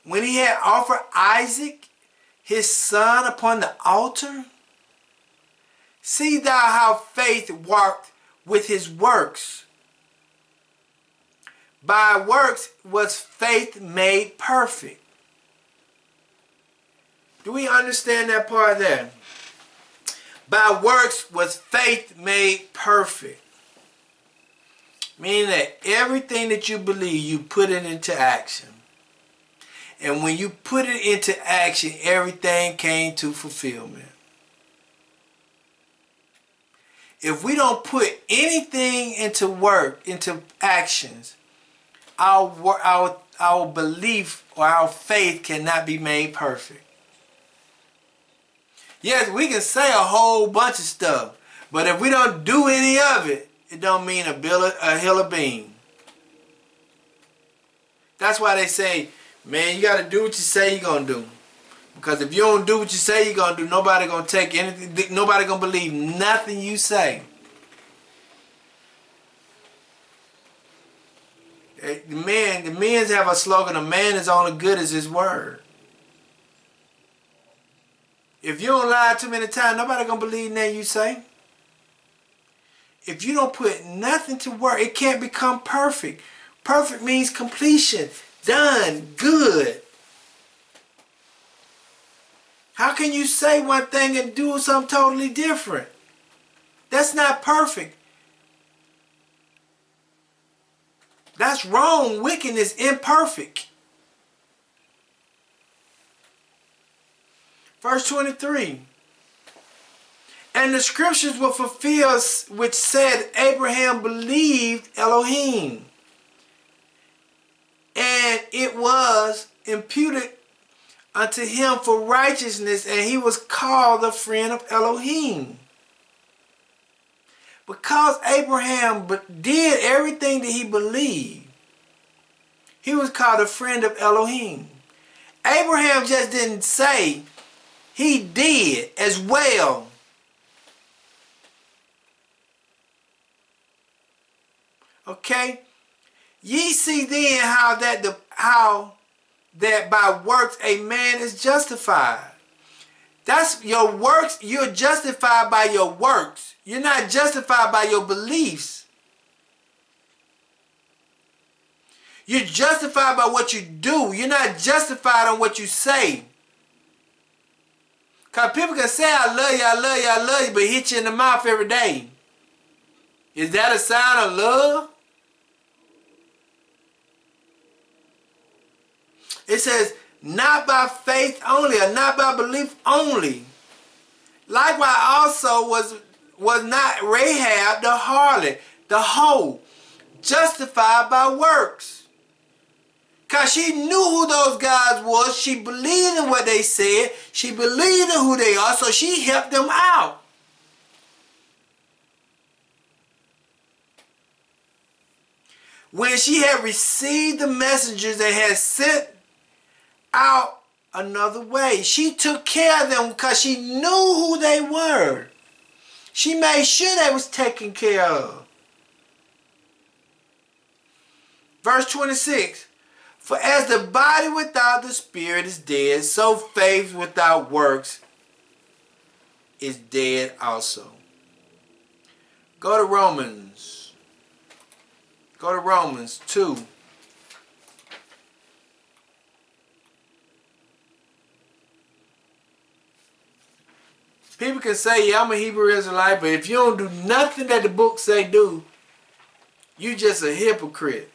when he had offered Isaac, his son, upon the altar? See thou how faith worked with his works. By works was faith made perfect. Do we understand that part there? By works was faith made perfect. Meaning that everything that you believe, you put it into action. And when you put it into action, everything came to fulfillment. If we don't put anything into work, into actions, our belief or our faith cannot be made perfect. Yes, we can say a whole bunch of stuff, but if we don't do any of it, it don't mean a hill of beans. That's why they say, man, you got to do what you say you're going to do. Because if you don't do what you say you're going to do, nobody going to take anything. Nobody going to believe nothing you say. The men have a slogan, a man is only good as his word. If you don't lie too many times, nobody going to believe nothing you say. If you don't put nothing to work, it can't become perfect. Perfect means completion. Done. Good. How can you say one thing and do something totally different? That's not perfect. That's wrong. Wickedness, imperfect. Verse 23. And the scriptures were fulfilled which said, Abraham believed Elohim, and it was imputed unto him for righteousness, and he was called the friend of Elohim. Because Abraham did everything that he believed, he was called a friend of Elohim. Abraham just didn't say, he did as well. Okay? Ye see then how that by works a man is justified. That's your works. You're justified by your works. You're not justified by your beliefs. You're justified by what you do. You're not justified on what you say. Because people can say, I love you, I love you, I love you, but hit you in the mouth every day. Is that a sign of love? It says, not by faith only, or not by belief only. Likewise also was not Rahab the harlot, the hoe, justified by works. Because she knew who those guys was. She believed in what they said. She believed in who they are, so she helped them out. When she had received the messengers that had sent out another way, she took care of them because she knew who they were. She made sure they was taken care of. Verse 26. For as the body without the spirit is dead, so faith without works is dead also. Go to Romans. Go to Romans 2. People can say, yeah, I'm a Hebrew Israelite, but if you don't do nothing that the book say do, you just a hypocrite.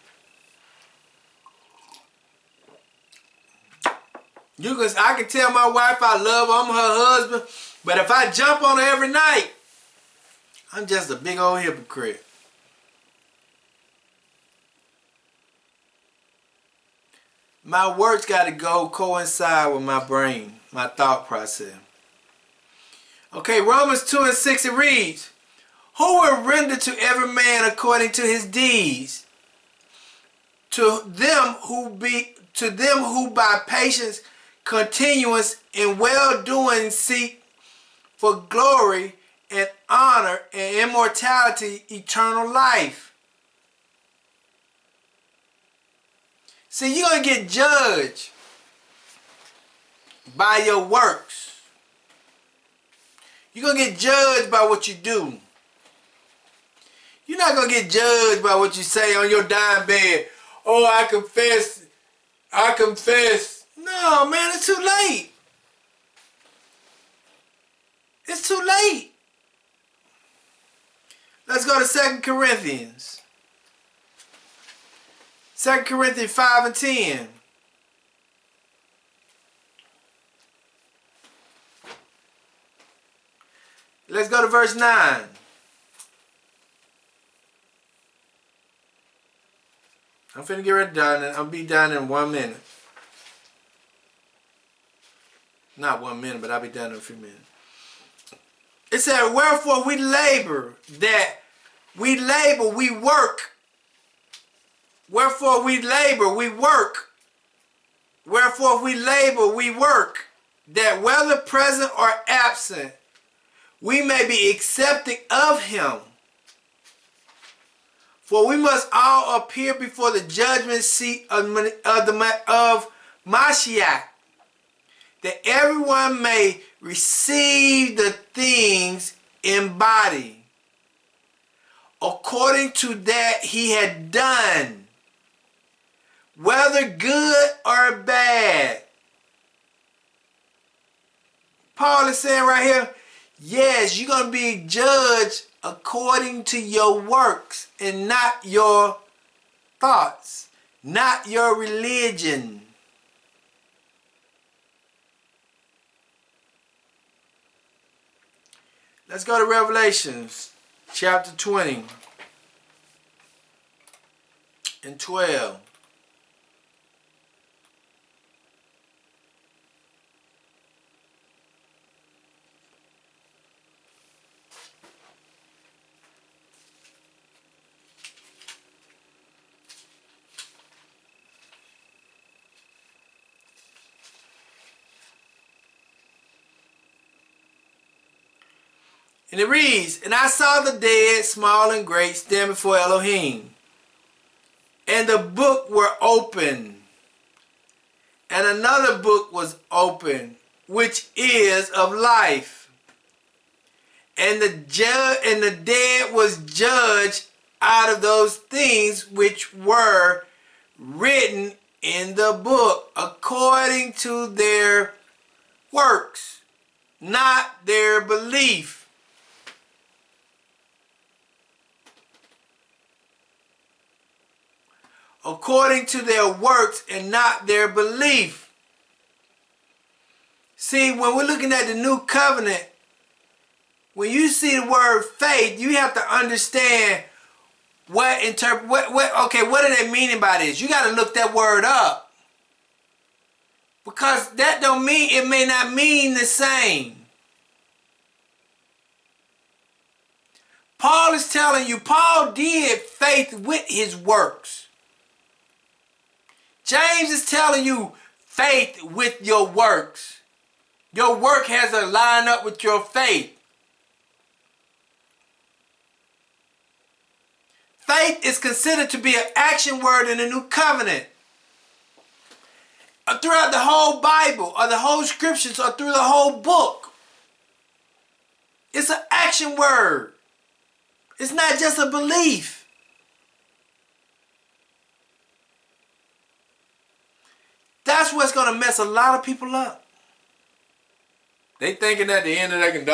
I can tell my wife I love her, I'm her husband, but if I jump on her every night, I'm just a big old hypocrite. My words got to coincide with my brain, my thought process. Okay, Romans 2 and 6, it reads, who will render to every man according to his deeds? To them who by patience continuance in well-doing seek for glory and honor and immortality, eternal life. See, you're going to get judged by your works. You're going to get judged by what you do. You're not going to get judged by what you say on your dying bed. Oh, I confess. I confess. No, man, it's too late. It's too late. Let's go to 2 Corinthians. 2 Corinthians 5 and 10. Let's go to verse 9. I'm finna get ready done, and I'll be done in 1 minute. Not 1 minute, but I'll be done in a few minutes. It said, wherefore we labor, we work. Wherefore we labor, we work. Wherefore we labor, we work. that whether present or absent, we may be accepted of him. For we must all appear before the judgment seat of Mashiach, that everyone may receive the things embodied according to that he had done, whether good or bad. Paul is saying right here, yes, you're going to be judged according to your works and not your thoughts, not your religion. Let's go to Revelations chapter 20 and 12. And it reads, and I saw the dead, small and great, stand before Elohim. And the book were open. And another book was open, which is of life. And the dead was judged out of those things which were written in the book, according to their works, not their belief. According to their works and not their belief. See, when we're looking at the new covenant, when you see the word faith, you have to understand what are they meaning by this? You got to look that word up. Because that don't mean, it may not mean the same. Paul is telling you, Paul did faith with his works. James is telling you faith with your works. Your work has to line up with your faith. Faith is considered to be an action word in the new covenant. Throughout the whole Bible, or the whole scriptures, or through the whole book. It's an action word. It's not just a belief. That's what's going to mess a lot of people up. They thinking at the end of their can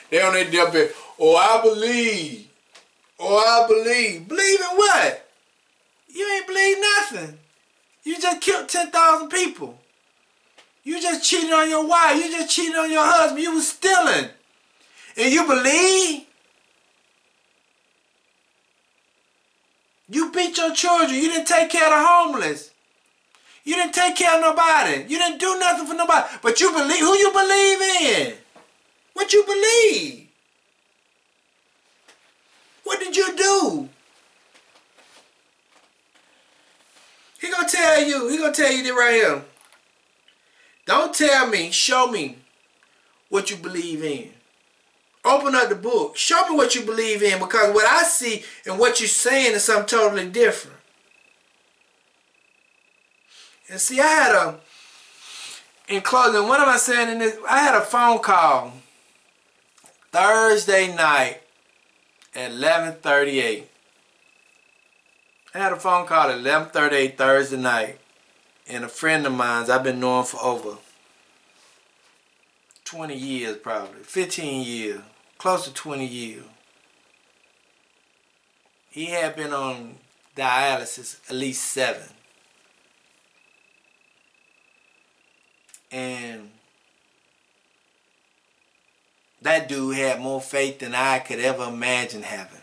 they on their deathbed, oh, I believe. Oh, I believe. Believe in what? You ain't believe nothing. You just killed 10,000 people. You just cheated on your wife. You just cheated on your husband. You was stealing. And you believe? You beat your children. You didn't take care of the homeless. You didn't take care of nobody. You didn't do nothing for nobody. But you believe. Who you believe in? What you believe? What did you do? He gonna tell you. He gonna tell you this right here. Don't tell me. Show me what you believe in. Open up the book. Show me what you believe in, because what I see and what you're saying is something totally different. And see, in closing, what am I saying in this? I had a phone call Thursday night at 11:38. I had a phone call at 11:38 Thursday night. And a friend of mine I've been knowing for over 20 years probably. 15 years. Close to 20 years. He had been on dialysis at least 7. And that dude had more faith than I could ever imagine having.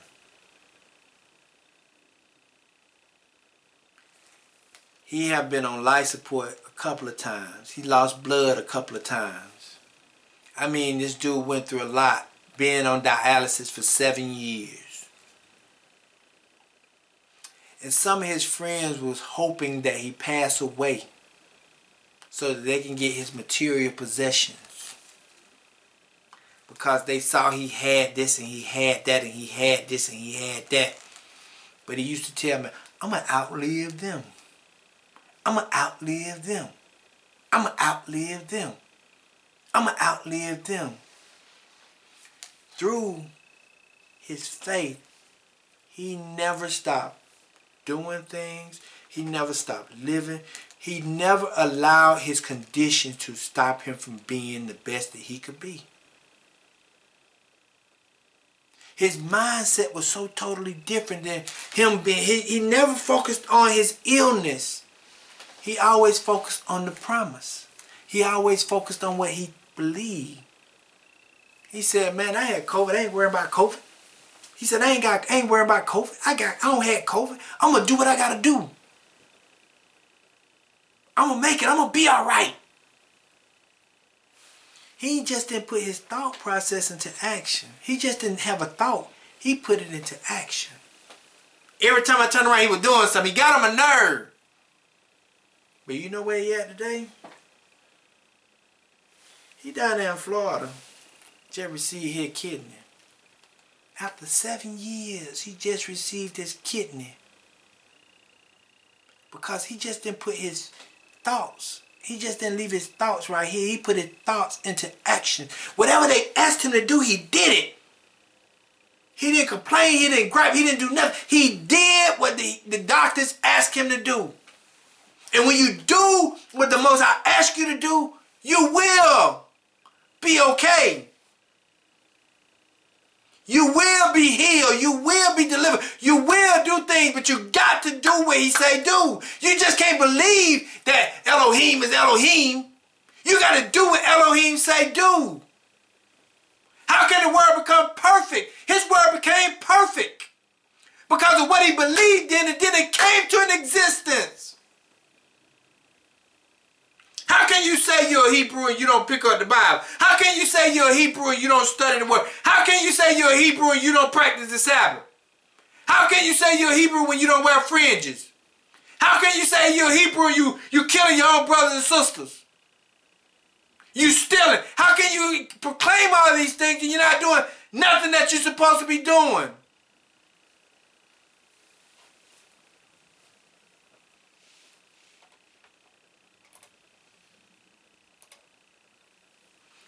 He had been on life support a couple of times. He lost blood a couple of times. I mean, this dude went through a lot, being on dialysis for 7 years. And some of his friends was hoping that he pass away so that they can get his material possessions. because they saw he had this and he had that and he had this and he had that. But he used to tell me, I'm going to outlive them. I'm going to outlive them. I'm going to outlive them. I'm going to outlive them. Through his faith, he never stopped doing things. He never stopped living. He never allowed his condition to stop him from being the best that he could be. His mindset was so totally different than him being. He never focused on his illness. He always focused on the promise. He always focused on what he believed. He said, man, I had COVID. I ain't worried about COVID. He said, I ain't worried about COVID. I don't have COVID. I'm going to do what I got to do. I'm going to make it. I'm going to be all right. He just didn't put his thought process into action. He just didn't have a thought. He put it into action. Every time I turned around, he was doing something. He got on my nerve. But you know where he at today? He down there in Florida. Just received his kidney. After 7 years, he just received his kidney. Because he just didn't put his thoughts. He just didn't leave his thoughts right here. He put his thoughts into action. Whatever they asked him to do, he did it. He didn't complain. He didn't gripe. He didn't do nothing. He did what the doctors asked him to do. And when you do what the Most High ask you to do, you will be okay. You will be healed. You will be delivered. You will do things, but you got to do what he say do. You just can't believe that Elohim is Elohim. You got to do what Elohim say do. How can the word become perfect? His word became perfect because of what he believed in, and then it came to an existence. How can you say you're a Hebrew and you don't pick up the Bible? How can you say you're a Hebrew and you don't study the word? How can you say you're a Hebrew and you don't practice the Sabbath? How can you say you're a Hebrew when you don't wear fringes? How can you say you're a Hebrew and you killing your own brothers and sisters? You stealing. How can you proclaim all these things and you're not doing nothing that you're supposed to be doing?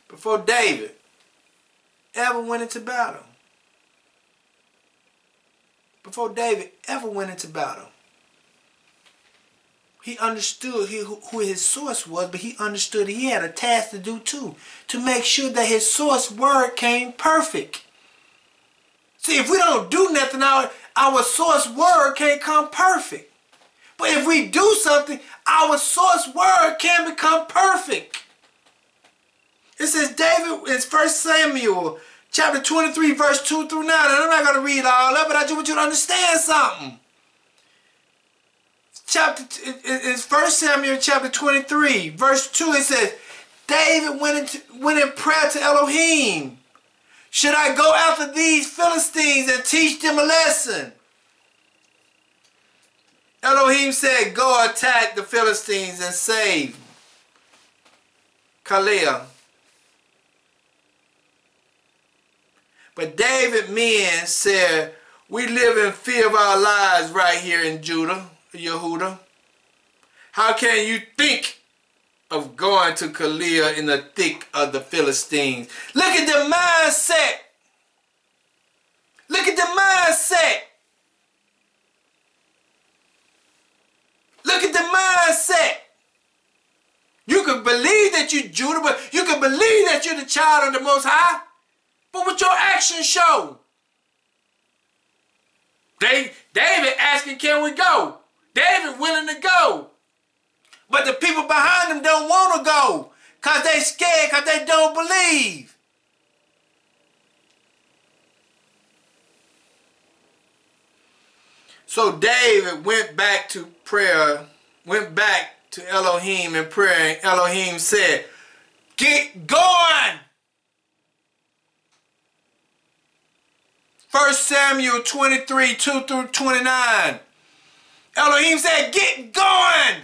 Before David ever went into battle. Before David ever went into battle. He understood who his source was, but he understood he had a task to do too. To make sure that his source word came perfect. See, if we don't do nothing, our source word can't come perfect. But if we do something, our source word can become perfect. It says David in 1 Samuel chapter 23 verse 2 through 9. And I'm not going to read all of it, but I just want you to understand something. In 1 Samuel chapter 23 verse 2 it says, David went in prayer to Elohim. Should I go after these Philistines and teach them a lesson? Elohim said, go attack the Philistines and save Keilah. But David's men said, we live in fear of our lives right here in Yehudah. How can you think of going to Keilah in the thick of the Philistines? Look at the mindset. Look at the mindset. Look at the mindset. You can believe that you're Judah, but you can believe that you're the child of the Most High. But what your actions show? David asking, can we go? David willing to go. But the people behind him don't want to go. Because they scared, because they don't believe. So David went back to prayer, went back to Elohim in prayer, and Elohim said, get going. 1 Samuel 23, 2 through 29. Elohim said, get going.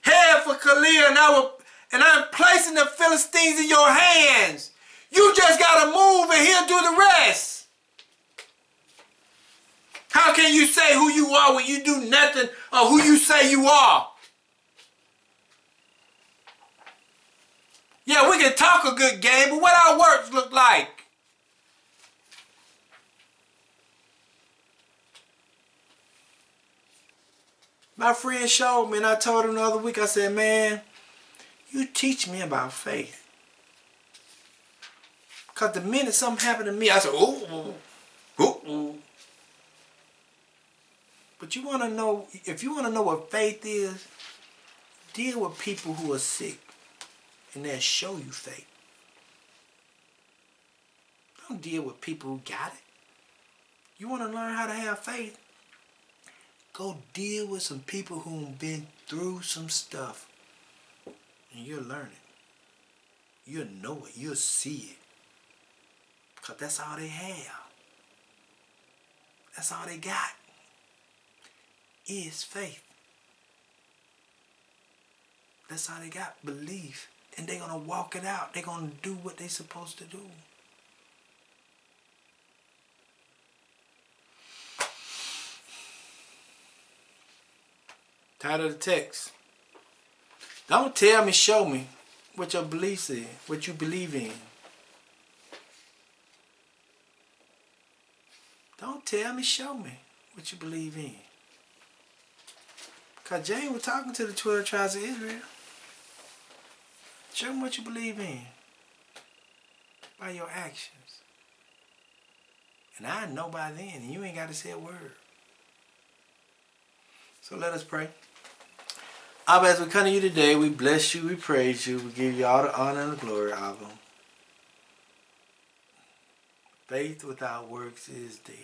Head for Keilah, and And I'm placing the Philistines in your hands. You just got to move and he'll do the rest. How can you say who you are when you do nothing or who you say you are? Yeah, we can talk a good game, but what our works look like? My friend showed me, and I told him the other week, I said, man, you teach me about faith. Because the minute something happened to me, I said, ooh, ooh, ooh. But you want to know, if you want to know what faith is, deal with people who are sick, and they'll show you faith. Don't deal with people who got it. You want to learn how to have faith? Go deal with some people who've been through some stuff. And you'll learn it. You'll know it. You'll see it. Because that's all they have. That's all they got. Is faith. That's all they got. Belief. And they're going to walk it out. They're going to do what they're supposed to do. Title of the text. Don't tell me, show me what your beliefs is, what you believe in. Don't tell me, show me what you believe in. Because James was talking to the 12 tribes of Israel. Show me what you believe in by your actions. And I know by then, and you ain't got to say a word. So let us pray. Abba, as we come to you today, we bless you, we praise you, we give you all the honor and the glory, Abba. Faith without works is dead.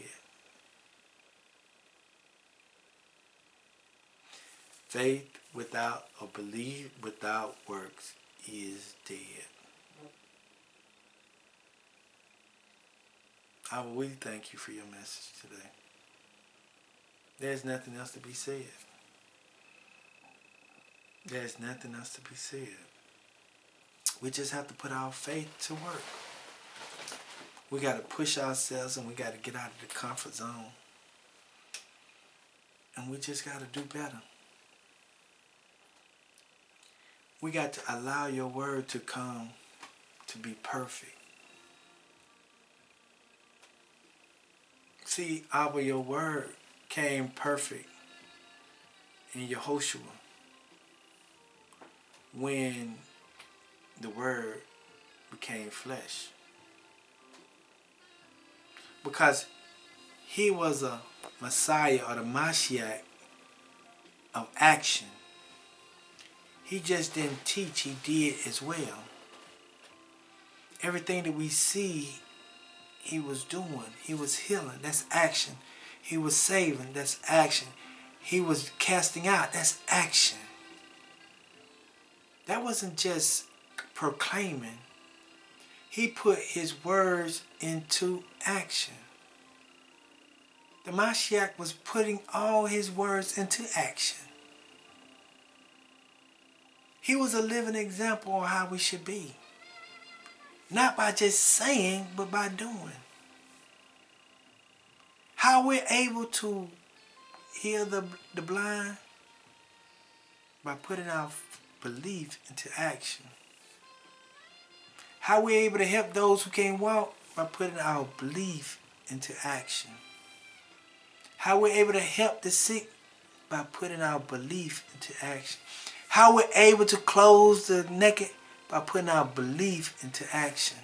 Faith without or belief without works is dead. Abba, we thank you for your message today. There's nothing else to be said. There's nothing else to be said. We just have to put our faith to work. We got to push ourselves and we got to get out of the comfort zone. And we just got to do better. We got to allow your word to come to be perfect. See, Abba, your word came perfect in Yehoshua when the word became flesh. Because he was a Messiah or the Mashiach of action. He just didn't teach, he did as well. Everything that we see, he was doing. He was healing, that's action. He was saving, that's action. He was casting out, that's action. That wasn't just proclaiming. He put his words into action. The Mashiach was putting all his words into action. He was a living example of how we should be. Not by just saying, but by doing. How we're able to heal the blind? By putting our belief into action. How we're able to help those who can't walk? By putting our belief into action. How we're able to help the sick? By putting our belief into action. How we're able to clothe the naked? By putting our belief into action.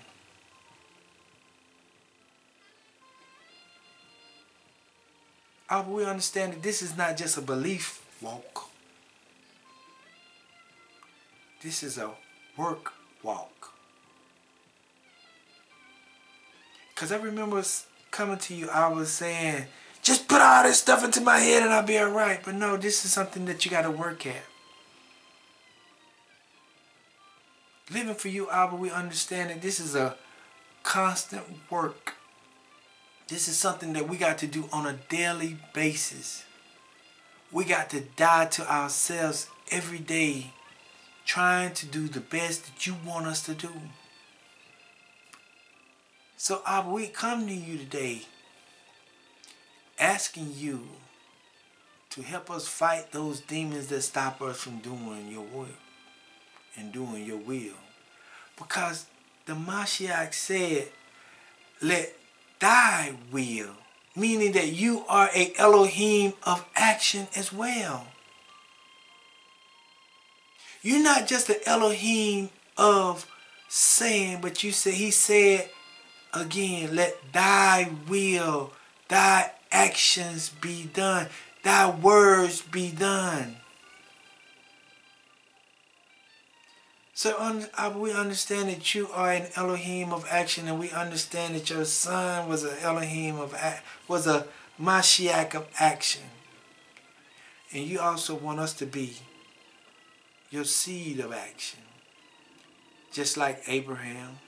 But we understand that this is not just a belief walk. This is a work walk. Because I remember coming to you, I was saying, just put all this stuff into my head and I'll be alright. But no, this is something that you got to work at. Living for you, Abba, we understand that this is a constant work. This is something that we got to do on a daily basis. We got to die to ourselves every day trying to do the best that you want us to do. So Abba, we come to you today asking you to help us fight those demons that stop us from doing your will and doing your will. Because the Mashiach said, let thy will, meaning that you are a Elohim of action as well. You're not just an Elohim of saying, but he said again, let thy will, thy actions be done, thy words be done. So we understand that you are an Elohim of action, and we understand that your son was an Elohim was a Mashiach of action. And you also want us to be your seed of action. Just like Abraham,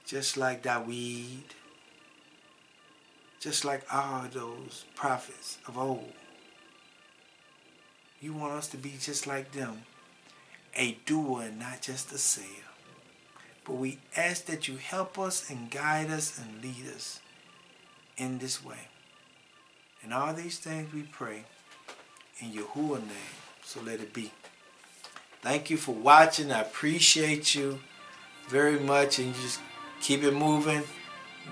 just like David, just like all those prophets of old. You want us to be just like them, a doer and not just a sayer. But we ask that you help us and guide us and lead us in this way. And all these things we pray in Yahuwah's name. So let it be. Thank you for watching. I appreciate you very much. And you just keep it moving.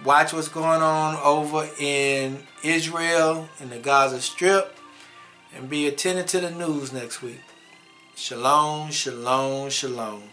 Watch what's going on over in Israel, in the Gaza Strip. And be attentive to the news next week. Shalom, shalom, shalom.